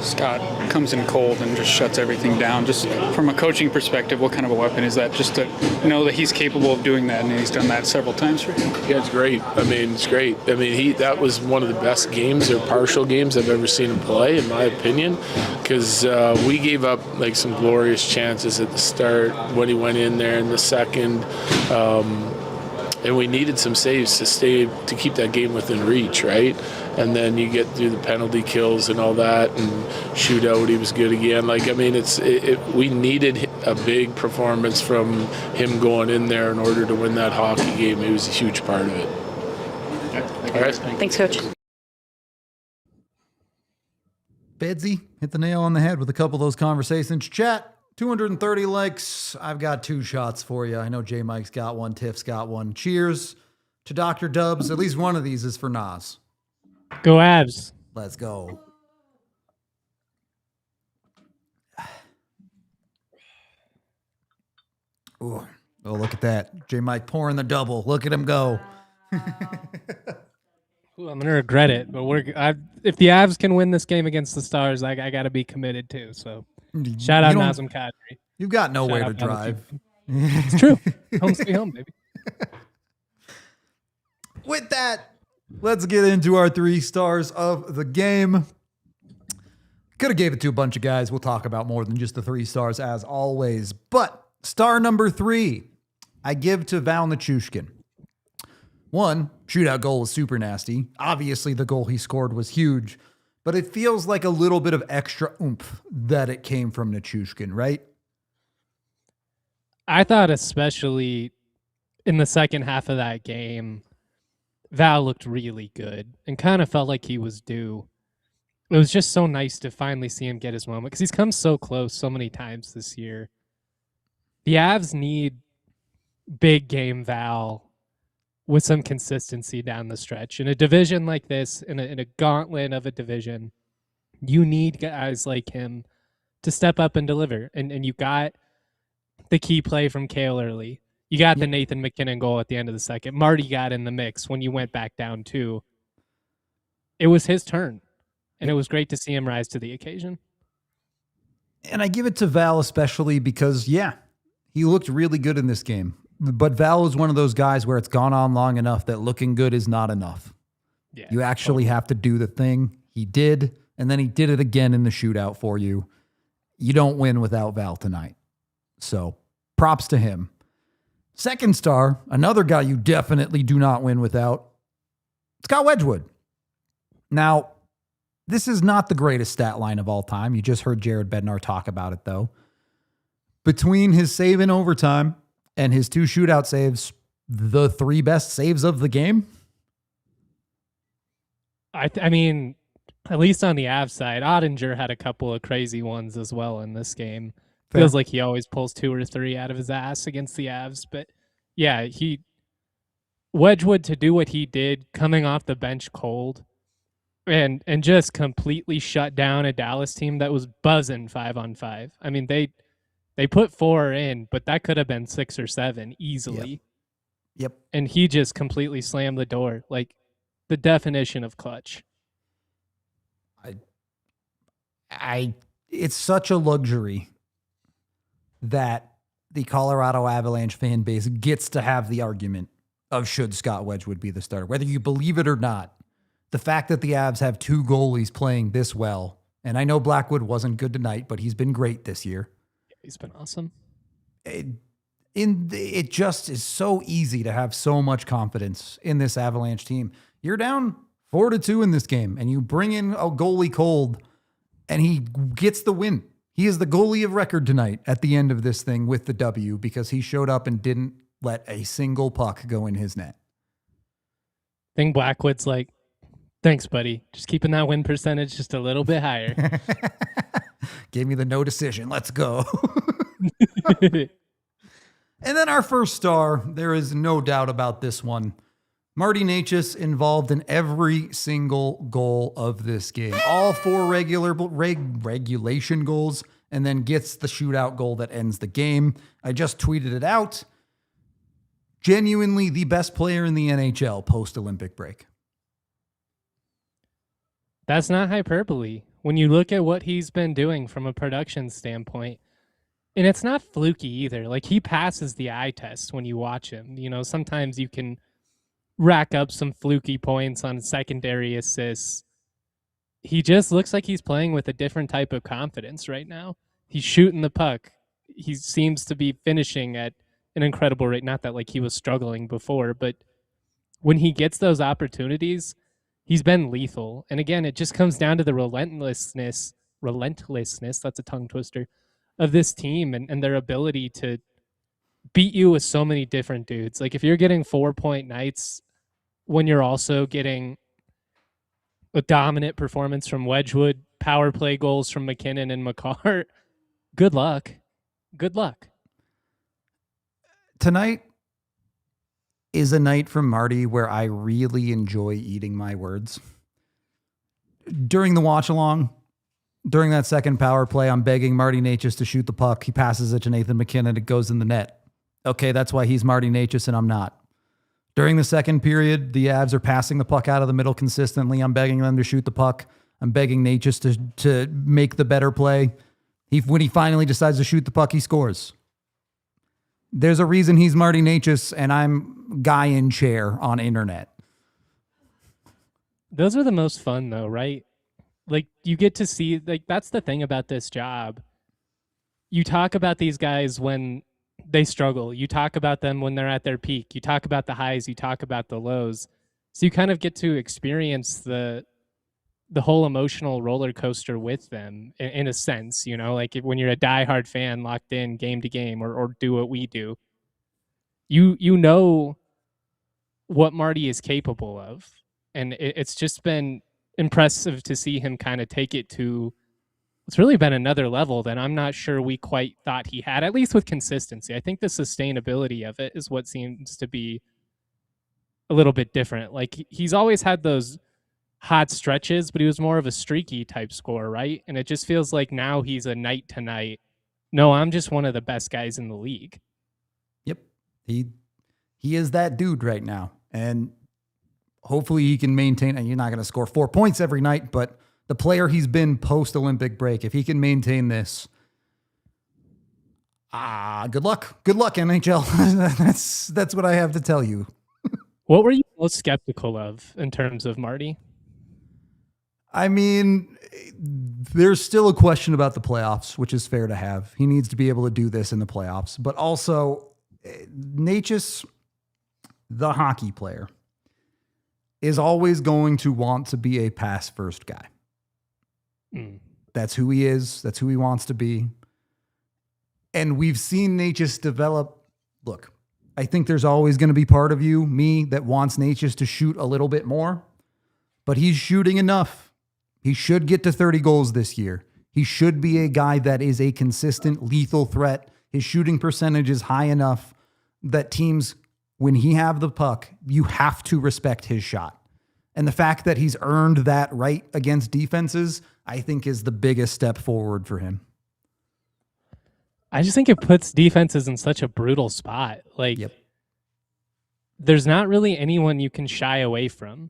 Speaker 8: Scott comes in cold and just shuts everything down. Just from a coaching perspective, what kind of a weapon is that? Just to know that he's capable of doing that, and he's done that several times for you.
Speaker 5: Yeah, it's great. I mean, it's great. I mean, that was one of the best games or partial games I've ever seen him play, in my opinion, because we gave up some glorious chances at the start when he went in there in the second. And we needed some saves to keep that game within reach, right? And then you get through the penalty kills and all that, and shootout, he was good again. We needed a big performance from him going in there in order to win that hockey game. It was a huge part of it.
Speaker 7: Okay.
Speaker 5: All right.
Speaker 6: Thanks, Coach.
Speaker 1: Bedsy hit the nail on the head with a couple of those conversations. Chat, 230 likes. I've got 2 shots for you. I know J Mike's got one. Tiff's got one. Cheers to Dr. Dubs. At least one of these is for Nas.
Speaker 2: Go Abs.
Speaker 1: Let's go. Ooh. Oh, look at that. J Mike pouring the double. Look at him go.
Speaker 2: Ooh, I'm gonna regret it, but if the Avs can win this game against the Stars, I got to be committed too. So shout out Nazem Kadri.
Speaker 1: You've got nowhere
Speaker 2: Shout
Speaker 1: to
Speaker 2: out down the
Speaker 1: drive.
Speaker 2: It's true. Home sweet home, baby.
Speaker 1: With that, let's get into our 3 stars of the game. Could have gave it to a bunch of guys. We'll talk about more than just the 3 stars as always. But star number 3, I give to Val Nichuskin. 1, shootout goal was super nasty. Obviously, the goal he scored was huge, but it feels like a little bit of extra oomph that it came from Nichuskin, right?
Speaker 2: I thought especially in the second half of that game, Val looked really good and kind of felt like he was due. It was just so nice to finally see him get his moment because he's come so close so many times this year. The Avs need big game Val with some consistency down the stretch. In a division like this, in a gauntlet of a division, you need guys like him to step up and deliver. And you got the key play from Cale early. You got the Nathan MacKinnon goal at the end of the second. Marty got in the mix when you went back down 2. It was his turn, and it was great to see him rise to the occasion.
Speaker 1: And I give it to Val especially because, he looked really good in this game. But Val is one of those guys where it's gone on long enough that looking good is not enough. Yeah, you actually have to do the thing. He did, and then he did it again in the shootout for you. You don't win without Val tonight. So props to him. Second star, another guy you definitely do not win without, Scott Wedgwood. Now, this is not the greatest stat line of all time. You just heard Jared Bednar talk about it, though. Between his save in overtime and his 2 shootout saves, the 3 best saves of the game?
Speaker 2: I mean, at least on the Avs side, Ottinger had a couple of crazy ones as well in this game.
Speaker 1: Fair.
Speaker 2: Feels like he always pulls 2 or 3 out of his ass against the Avs. But yeah, Wedgwood to do what he did coming off the bench cold and just completely shut down a Dallas team that was buzzing 5-on-5. I mean, they put 4 in, but that could have been 6 or 7 easily.
Speaker 1: Yep.
Speaker 2: And he just completely slammed the door. Like the definition of clutch.
Speaker 1: It's such a luxury that the Colorado Avalanche fan base gets to have the argument of should Scott Wedgwood be the starter. Whether you believe it or not, the fact that the Avs have 2 goalies playing this well, and I know Blackwood wasn't good tonight, but he's been great this year.
Speaker 2: He's been awesome.
Speaker 1: It just is so easy to have so much confidence in this Avalanche team. You're down 4-2 in this game, and you bring in a goalie cold, and he gets the win. He is the goalie of record tonight at the end of this thing with the W because he showed up and didn't let a single puck go in his net.
Speaker 2: I think Blackwood's like, thanks, buddy. Just keeping that win percentage just a little bit higher.
Speaker 1: Gave me the no decision. Let's go. And then our first star, there is no doubt about this one. Marty Necas involved in every single goal of this game. All 4 regulation goals, and then gets the shootout goal that ends the game. I just tweeted it out. Genuinely the best player in the NHL post-Olympic break.
Speaker 2: That's not hyperbole. When you look at what he's been doing from a production standpoint, and it's not fluky either. Like, he passes the eye test when you watch him. You know, sometimes you can rack up some fluky points on secondary assists. He just looks like he's playing with a different type of confidence right now. He's shooting the puck. He seems to be finishing at an incredible rate. Not that like he was struggling before, but when he gets those opportunities, he's been lethal. And again, it just comes down to the relentlessness, that's a tongue twister, of this team and their ability to beat you with so many different dudes. Like, if you're getting 4-point nights when you're also getting a dominant performance from Wedgwood, power play goals from MacKinnon and Makar, good luck. Good luck.
Speaker 1: Tonight is a night from Marty where I really enjoy eating my words. During the watch along, during that second power play, I'm begging Marty Necas to shoot the puck. He passes it to Nathan MacKinnon. It goes in the net. Okay, that's why he's Marty Necas and I'm not. During the second period, the Avs are passing the puck out of the middle consistently. I'm begging them to shoot the puck. I'm begging Necas to make the better play. When he finally decides to shoot the puck, he scores. There's a reason he's Marty Necas and I'm guy in chair on internet.
Speaker 2: Those are the most fun though, right? Like you get to see, like that's the thing about this job. You talk about these guys when they struggle. You talk about them when they're at their peak. You talk about the highs, you talk about the lows. So you kind of get to experience the whole emotional roller coaster with them in a sense, you know, like when you're a diehard fan locked in game to game or do what we do, you know what Marty is capable of. And it's just been impressive to see him kind of take it to, it's really been another level that I'm not sure we quite thought he had, at least with consistency. I think the sustainability of it is what seems to be a little bit different. Like he's always had those hot stretches, but he was more of a streaky type scorer, right? And it just feels like now he's a night to night. No, I'm just one of the best guys in the league.
Speaker 1: Yep. He is that dude right now. And hopefully he can maintain, and you're not going to score 4 points every night, but the player he's been post-Olympic break, if he can maintain this, good luck. Good luck, NHL. That's what I have to tell you.
Speaker 2: What were you most skeptical of in terms of Marty?
Speaker 1: I mean, there's still a question about the playoffs, which is fair to have. He needs to be able to do this in the playoffs. But also, Necas, the hockey player, is always going to want to be a pass-first guy. That's who he is. That's who he wants to be. And we've seen Necas develop. Look, I think there's always going to be part of you, me, that wants Necas to shoot a little bit more. But he's shooting enough. He should get to 30 goals this year. He should be a guy that is a consistent, lethal threat. His shooting percentage is high enough that teams, when he have the puck, you have to respect his shot. And the fact that he's earned that right against defenses, I think is the biggest step forward for him.
Speaker 2: I just think it puts defenses in such a brutal spot. Like, there's not really anyone you can shy away from.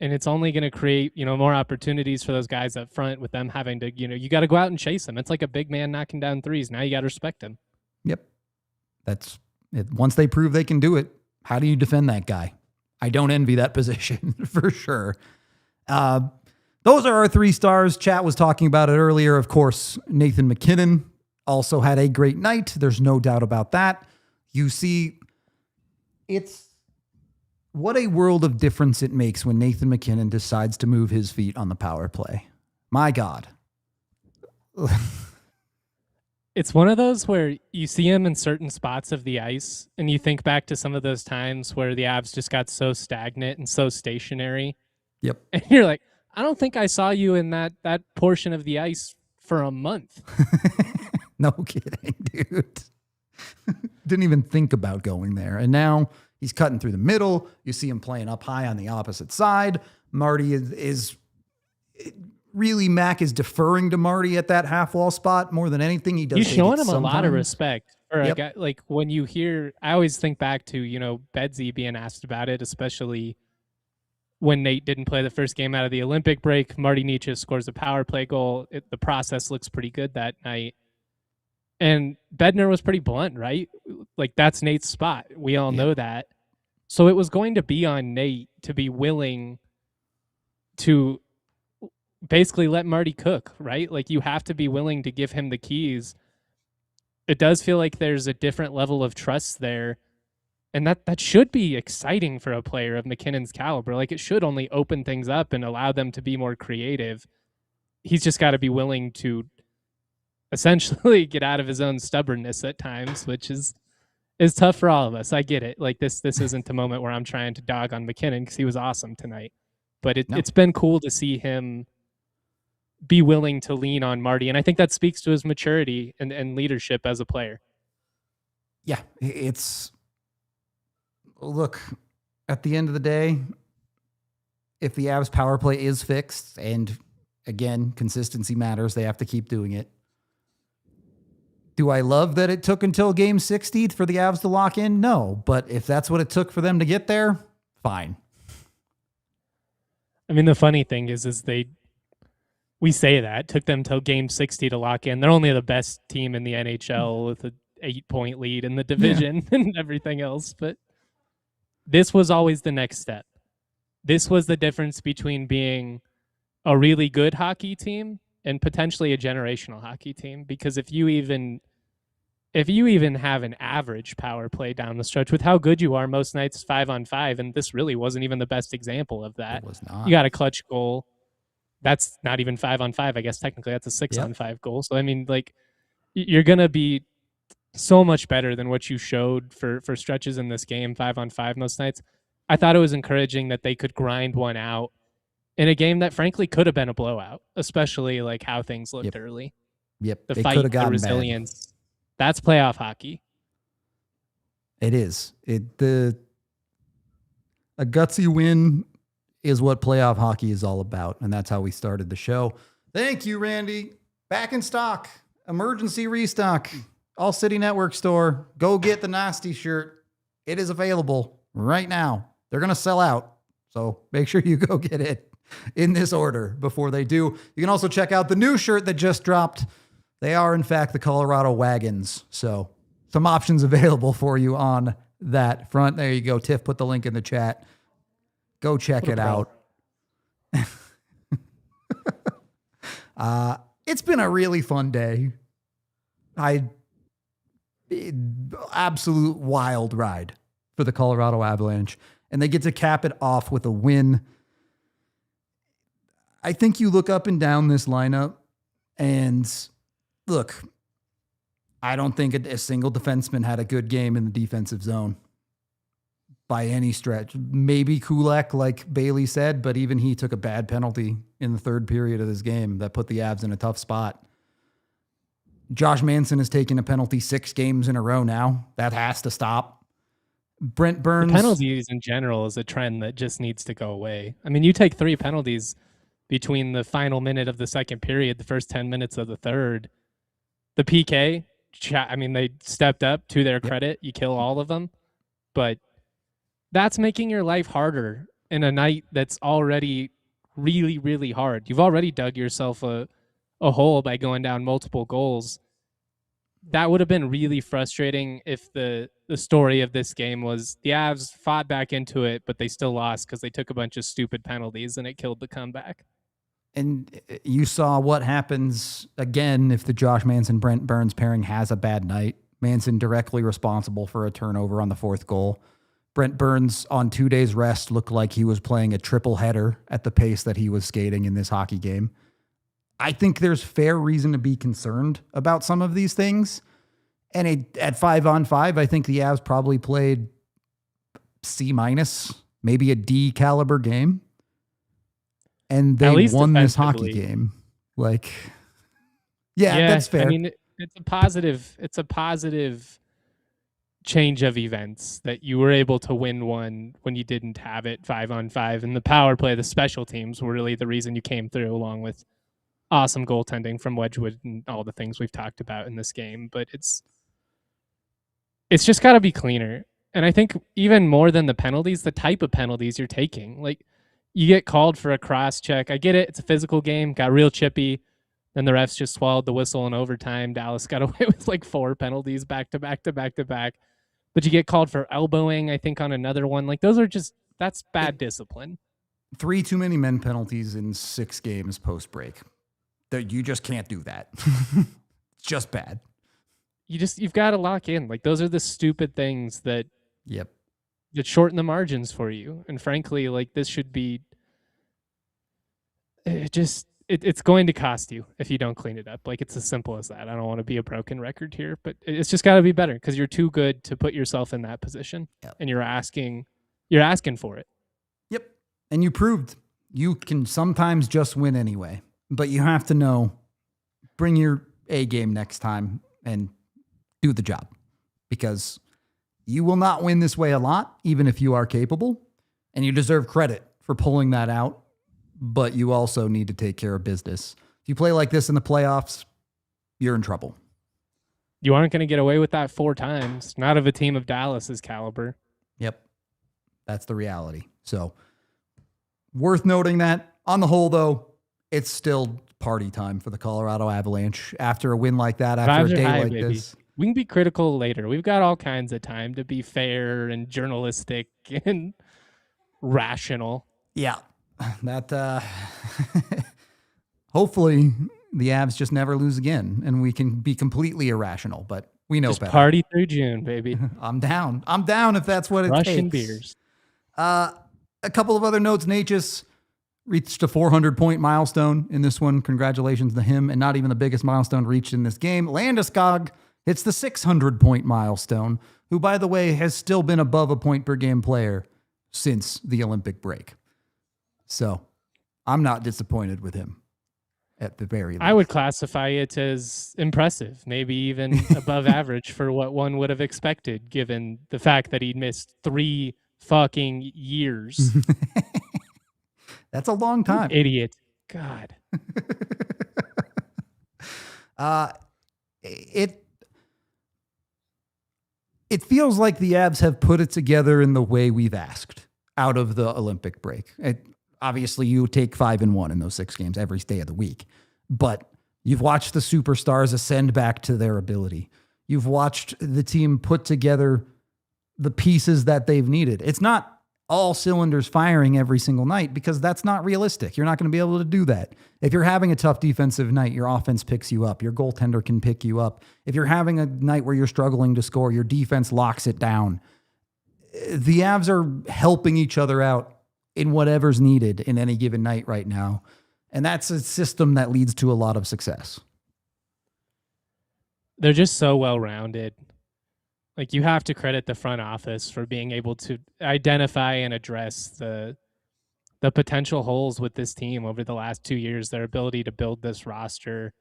Speaker 2: And it's only going to create, more opportunities for those guys up front with them having to, you got to go out and chase them. It's like a big man knocking down threes. Now you got to respect him.
Speaker 1: Yep. That's it. Once they prove they can do it, how do you defend that guy? I don't envy that position for sure. Those are our 3 stars. Chat was talking about it earlier. Of course, Nathan MacKinnon also had a great night. There's no doubt about that. You see, it's what a world of difference it makes when Nathan MacKinnon decides to move his feet on the power play. My God.
Speaker 2: It's one of those where you see him in certain spots of the ice and you think back to some of those times where the Avs just got so stagnant and so stationary.
Speaker 1: Yep.
Speaker 2: And you're like, I don't think I saw you in that portion of the ice for a month.
Speaker 1: No kidding, dude. Didn't even think about going there. And now he's cutting through the middle. You see him playing up high on the opposite side. Marty is really, Mac is deferring to Marty at that half wall spot more than anything. He does.
Speaker 2: He's showing him
Speaker 1: sometimes.
Speaker 2: a lot of respect. For a guy, like when you hear, I always think back to, Bedsy being asked about it, especially when Nate didn't play the first game out of the Olympic break. Marty Necas scores a power play goal. The process looks pretty good that night. And Bednar was pretty blunt, right? Like, that's Nate's spot. We all know that. So it was going to be on Nate to be willing to basically let Marty cook, right? Like, you have to be willing to give him the keys. It does feel like there's a different level of trust there. And that should be exciting for a player of MacKinnon's caliber. Like, it should only open things up and allow them to be more creative. He's just got to be willing to essentially get out of his own stubbornness at times, which is tough for all of us. I get it. Like, this isn't the moment where I'm trying to dog on MacKinnon because he was awesome tonight. But it's been cool to see him be willing to lean on Marty. And I think that speaks to his maturity and leadership as a player.
Speaker 1: Yeah, look, at the end of the day, if the Avs power play is fixed, and again, consistency matters, they have to keep doing it. Do I love that it took until game 60 for the Avs to lock in? No, but if that's what it took for them to get there, fine.
Speaker 2: I mean, the funny thing is we say that took them till game 60 to lock in. They're only the best team in the NHL with an 8-point lead in the division and everything else. But this was always the next step. This was the difference between being a really good hockey team and potentially a generational hockey team. Because if you even have an average power play down the stretch with how good you are most nights 5-on-5, and this really wasn't even the best example of that.
Speaker 1: It was not.
Speaker 2: You got a clutch goal. That's not even 5-on-5. I guess technically that's a 6-on-5 goal. So I mean, like, you're gonna be so much better than what you showed for stretches in this game 5-on-5 most nights. I thought it was encouraging that they could grind one out in a game that frankly could have been a blowout, especially like how things looked early.
Speaker 1: Yep.
Speaker 2: The
Speaker 1: They
Speaker 2: fight,
Speaker 1: could have
Speaker 2: the
Speaker 1: gotten
Speaker 2: resilience. That's playoff hockey.
Speaker 1: bad. It is. A gutsy win is what playoff hockey is all about. And that's how we started the show. Thank you, Randy. Back in stock. Emergency restock. All City Network store. Go get the nasty shirt. It is available right now. They're going to sell out. So make sure you go get it in this order before they do. You can also check out the new shirt that just dropped. They are, in fact, the Colorado Wagons. So some options available for you on that front. There you go. Tiff put the link in the chat. Go check it out. It's been a really fun day. Absolute wild ride for the Colorado Avalanche. And they get to cap it off with a win. I think you look up and down this lineup and look, I don't think a single defenseman had a good game in the defensive zone by any stretch. Maybe Kulak, like Bailey said, but even he took a bad penalty in the third period of this game that put the Avs in a tough spot. Josh Manson has taken a penalty 6 games in a row now. That has to stop. Brent Burns.
Speaker 2: The penalties in general is a trend that just needs to go away. I mean, you take 3 penalties between the final minute of the second period, the first 10 minutes of the third. The PK, I mean, they stepped up to their credit. You kill all of them. But that's making your life harder in a night that's already really, really hard. You've already dug yourself a hole by going down multiple goals. That would have been really frustrating if the story of this game was the Avs fought back into it, but they still lost because they took a bunch of stupid penalties and it killed the comeback.
Speaker 1: And you saw what happens again if the Josh Manson-Brent Burns pairing has a bad night. Manson directly responsible for a turnover on the 4th goal. Brent Burns on 2 days rest looked like he was playing a triple header at the pace that he was skating in this hockey game. I think there's fair reason to be concerned about some of these things. And at 5-on-5, I think the Avs probably played C-, maybe a D caliber game. And they won this hockey game. Like, yeah, that's fair.
Speaker 2: I mean, it's a positive change of events that you were able to win one when you didn't have it 5-on-5. And the power play, the special teams were really the reason you came through, along with awesome goaltending from Wedgwood and all the things we've talked about in this game. But it's just got to be cleaner. And I think even more than the penalties, the type of penalties you're taking. Like, you get called for a cross check. I get it. It's a physical game. Got real chippy. Then the refs just swallowed the whistle in overtime. Dallas got away with like 4 penalties back to back to back to back. But you get called for elbowing, I think, on another one. Like, that's bad discipline.
Speaker 1: 3 too many men penalties in 6 games post-break. You just can't do that. It's just bad.
Speaker 2: You've got to lock in. Like, those are the stupid things that shorten the margins for you. And frankly, like, this should be it's going to cost you if you don't clean it up. Like, it's as simple as that. I don't want to be a broken record here, but it's just got to be better because you're too good to put yourself in that position. And you're asking for it. Yep.
Speaker 1: And you proved you can sometimes just win anyway, but you have to know, bring your A game next time and do the job, because you will not win this way a lot, even if you are capable, and you deserve credit for pulling that out. But you also need to take care of business. If you play like this in the playoffs, you're in trouble.
Speaker 2: You aren't going to get away with that 4 times. Not of a team of Dallas's caliber.
Speaker 1: Yep. That's the reality. So worth noting that. On the whole, though, it's still party time for the Colorado Avalanche after a win like that, after
Speaker 2: Vibes
Speaker 1: a
Speaker 2: are
Speaker 1: day
Speaker 2: high,
Speaker 1: like
Speaker 2: baby.
Speaker 1: this.
Speaker 2: We can be critical later. We've got all kinds of time to be fair and journalistic and rational.
Speaker 1: Yeah. That hopefully the Avs just never lose again and we can be completely irrational, but we know
Speaker 2: Just
Speaker 1: better.
Speaker 2: party through June, baby.
Speaker 1: I'm down. I'm down if that's what it
Speaker 2: Russian
Speaker 1: takes.
Speaker 2: beers.
Speaker 1: A couple of other notes. Necas reached a 400-point milestone in this one. Congratulations to him, and not even the biggest milestone reached in this game. Landeskog hits the 600-point milestone, who, by the way, has still been above a point-per-game player since the Olympic break. So I'm not disappointed with him at the very least.
Speaker 2: I would classify it as impressive, maybe even above average for what one would have expected, given the fact that he'd missed 3 fucking years.
Speaker 1: That's a long time.
Speaker 2: You idiot. God.
Speaker 1: It feels like the Avs have put it together in the way we've asked out of the Olympic break. Obviously, you take 5-1 in those 6 games every day of the week, but you've watched the superstars ascend back to their ability. You've watched the team put together the pieces that they've needed. It's not all cylinders firing every single night because that's not realistic. You're not going to be able to do that. If you're having a tough defensive night, your offense picks you up. Your goaltender can pick you up. If you're having a night where you're struggling to score, your defense locks it down. The Avs are helping each other out in whatever's needed in any given night right now. And that's a system that leads to a lot of success.
Speaker 2: They're just so well-rounded. Like, you have to credit the front office for being able to identify and address the potential holes with this team over the last 2 years, their ability to build this roster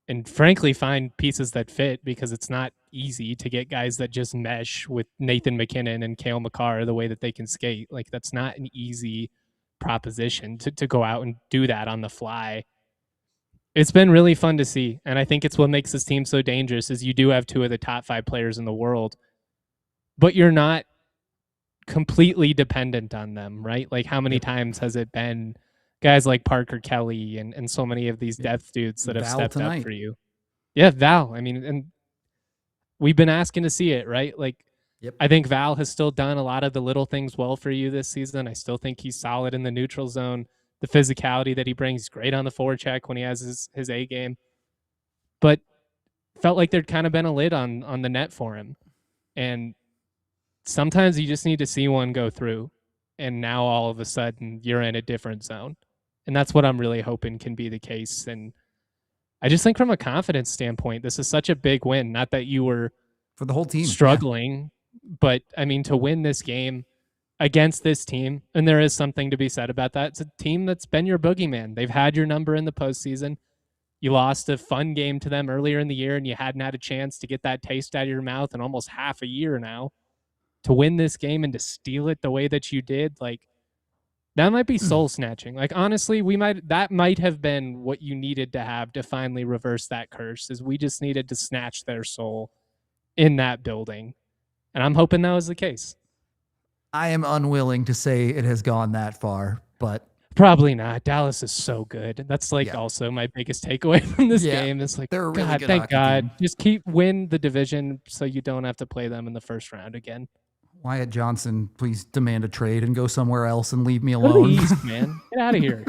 Speaker 2: and frankly find pieces that fit, because it's not easy to get guys that just mesh with Nathan MacKinnon and Cale Makar the way that they can skate. Like, that's not an easy proposition to go out and do that on the fly. It's been really fun to see, and I think it's what makes this team so dangerous is you do have 2 of the top 5 players in the world, but you're not completely dependent on them, right? Like, how many times has it been guys like Parker Kelly and so many of these depth dudes that have
Speaker 1: Val
Speaker 2: stepped
Speaker 1: tonight.
Speaker 2: up for you? Yeah, Val. I mean, and we've been asking to see it, right? Like,
Speaker 1: Yep.
Speaker 2: I think Val has still done a lot of the little things well for you this season. I still think he's solid in the neutral zone. The physicality that he brings, great on the forecheck when he has his A game. But felt like there'd kind of been a lid on the net for him. And sometimes you just need to see one go through. And now all of a sudden you're in a different zone. And that's what I'm really hoping can be the case. And I just think from a confidence standpoint, this is such a big win. Not that you were
Speaker 1: For the whole team.
Speaker 2: struggling, but I mean, to win this game against this team, and there is something to be said about that. It's a team that's been your boogeyman. They've had your number in the postseason. You lost a fun game to them earlier in the year, and you hadn't had a chance to get that taste out of your mouth in almost half a year now. To win this game and to steal it the way that you did, like, that might be soul snatching. Like, honestly, that might have been what you needed to have to finally reverse that curse, is we just needed to snatch their soul in that building. And I'm hoping that was the case.
Speaker 1: I am unwilling to say it has gone that far, but
Speaker 2: Probably not. Dallas is so good. That's like
Speaker 1: Yeah.
Speaker 2: also my biggest takeaway from this
Speaker 1: Yeah.
Speaker 2: game. It's like,
Speaker 1: They're a really
Speaker 2: God,
Speaker 1: good
Speaker 2: thank
Speaker 1: hockey
Speaker 2: God.
Speaker 1: team.
Speaker 2: Just win the division so you don't have to play them in the first round again.
Speaker 1: Wyatt Johnson, please demand a trade and go somewhere else and leave me
Speaker 2: Go to the
Speaker 1: alone.
Speaker 2: East, man. Get out of here.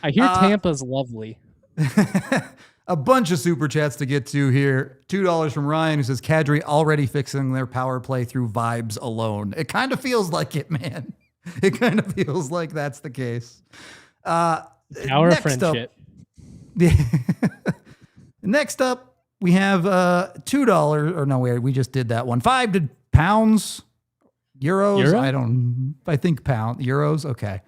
Speaker 2: I hear Tampa's lovely.
Speaker 1: A bunch of super chats to get to here. $2 from Ryan, who says Kadri already fixing their power play through vibes alone. It kind of feels like it, man. It kind of feels like that's the case.
Speaker 2: Power of
Speaker 1: next
Speaker 2: friendship.
Speaker 1: Next up, we have $2. Or no, we just did that one. 5 to pounds, euros.
Speaker 2: Euro?
Speaker 1: I think pound euros. Okay.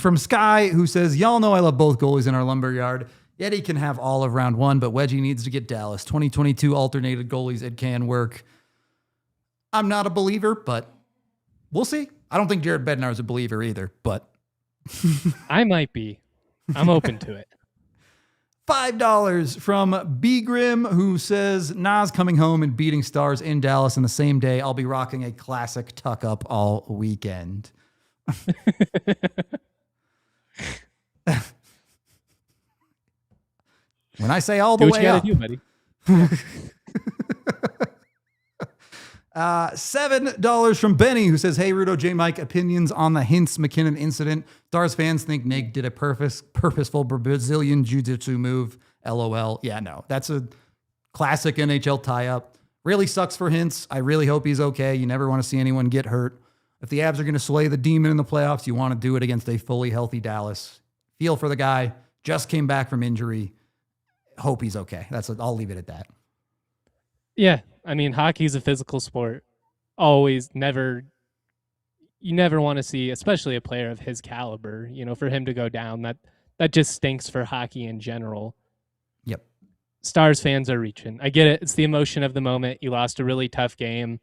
Speaker 1: From Sky, who says, y'all know I love both goalies in our lumberyard. Yeti can have all of round 1, but Wedgie needs to get Dallas. 2022 alternated goalies. It can work. I'm not a believer, but we'll see. I don't think Jared Bednar is a believer either, but
Speaker 2: I might be. I'm open to it.
Speaker 1: $5 from B Grim, who says, Nas coming home and beating Stars in Dallas in the same day. I'll be rocking a classic tuck up all weekend. When I say all the
Speaker 2: Do what
Speaker 1: way
Speaker 2: you
Speaker 1: up.
Speaker 2: gotta do, buddy.
Speaker 1: $7 from Benny, who says, hey, Rudo, J. Mike, opinions on the MacKinnon incident. Stars fans think Nick did a purposeful Brazilian jiu-jitsu move. LOL. Yeah, no, that's a classic NHL tie-up. Really sucks for Hintz. I really hope he's okay. You never want to see anyone get hurt. If the Avs are going to slay the demon in the playoffs, you want to do it against a fully healthy Dallas. Feel for the guy. Just came back from injury. Hope he's okay. I'll leave it at that.
Speaker 2: Yeah, I mean, hockey's a physical sport. Always, never. You never want to see, especially a player of his caliber, for him to go down. That just stinks for hockey in general.
Speaker 1: Yep.
Speaker 2: Stars fans are reaching. I get it. It's the emotion of the moment. You lost a really tough game.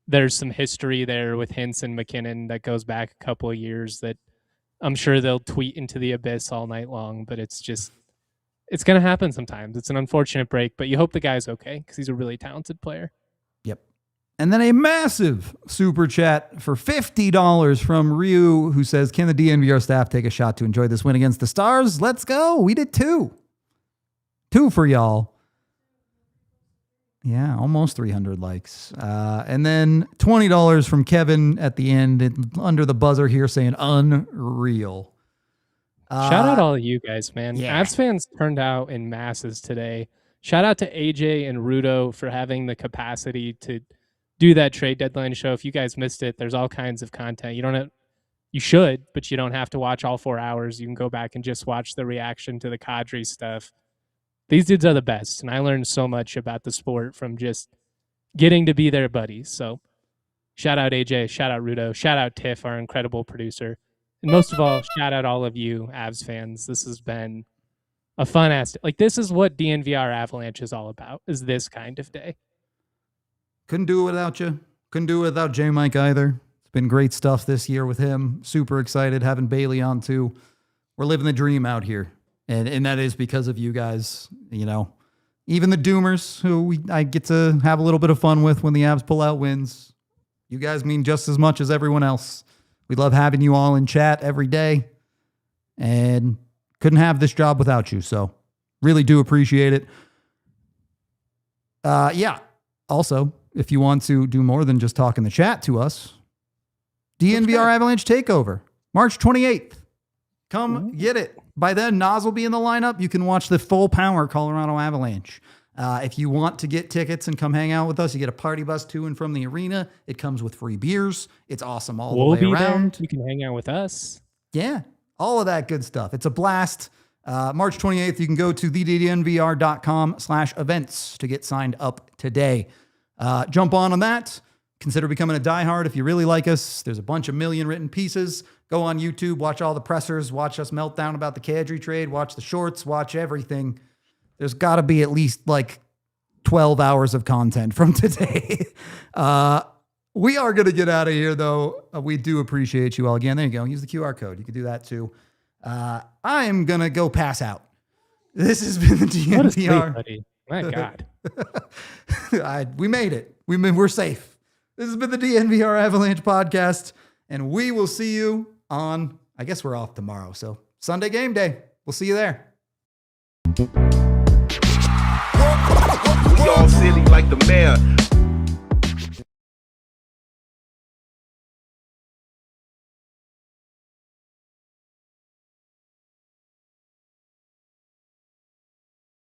Speaker 2: There's some history there with Hintz and MacKinnon that goes back a couple of years that I'm sure they'll tweet into the abyss all night long, but it's going to happen sometimes. It's an unfortunate break, but you hope the guy's okay because he's a really talented player.
Speaker 1: Yep. And then a massive super chat for $50 from Ryu, who says, can the DNVR staff take a shot to enjoy this win against the Stars? Let's go. We did 2. 2 for y'all. Yeah, almost 300 likes. And then $20 from Kevin at the end, under the buzzer here, saying unreal.
Speaker 2: Shout out all of you guys, man.
Speaker 1: Yeah.
Speaker 2: Avs fans turned out in masses today. Shout out to AJ and Rudo for having the capacity to do that trade deadline show. If you guys missed it, there's all kinds of content. You should, but you don't have to watch all 4 hours. You can go back and just watch the reaction to the Kadri stuff. These dudes are the best, and I learned so much about the sport from just getting to be their buddies. So shout out AJ, shout out Rudo, shout out Tiff, our incredible producer. And most of all, shout out all of you Avs fans. This has been a fun ass. This is what DNVR Avalanche is all about, is this kind of day.
Speaker 1: Couldn't do it without you. Couldn't do it without J. Mike either. It's been great stuff this year with him. Super excited having Bailey on too. We're living the dream out here. And that is because of you guys, even the Doomers who I get to have a little bit of fun with when the Avs pull out wins. You guys mean just as much as everyone else. We love having you all in chat every day and couldn't have this job without you. So really do appreciate it. Yeah. Also, if you want to do more than just talk in the chat to us, DNVR Avalanche Takeover, March 28th. Come get it. By then, Nas will be in the lineup. You can watch the full power Colorado Avalanche. If you want to get tickets and come hang out with us, you get a party bus to and from the arena. It comes with free beers. It's awesome all the way around.
Speaker 2: There. You can hang out with us.
Speaker 1: Yeah, all of that good stuff. It's a blast. March 28th, you can go to thednvr.com/events to get signed up today. Jump on that. Consider becoming a diehard if you really like us. There's a bunch of million written pieces. Go on YouTube, watch all the pressers, watch us melt down about the Kadri trade, watch the shorts, watch everything. There's got to be at least 12 hours of content from today. We are going to get out of here, though. We do appreciate you all. Again, there you go. Use the QR code. You can do that, too. I am going to go pass out. This has been the DNVR.
Speaker 2: What a sleep, buddy. My God.
Speaker 1: We made it. We're safe. This has been the DNVR Avalanche podcast, and we will see you on, I guess we're off tomorrow, so Sunday game day. We'll see you there.
Speaker 9: We all silly like the mayor.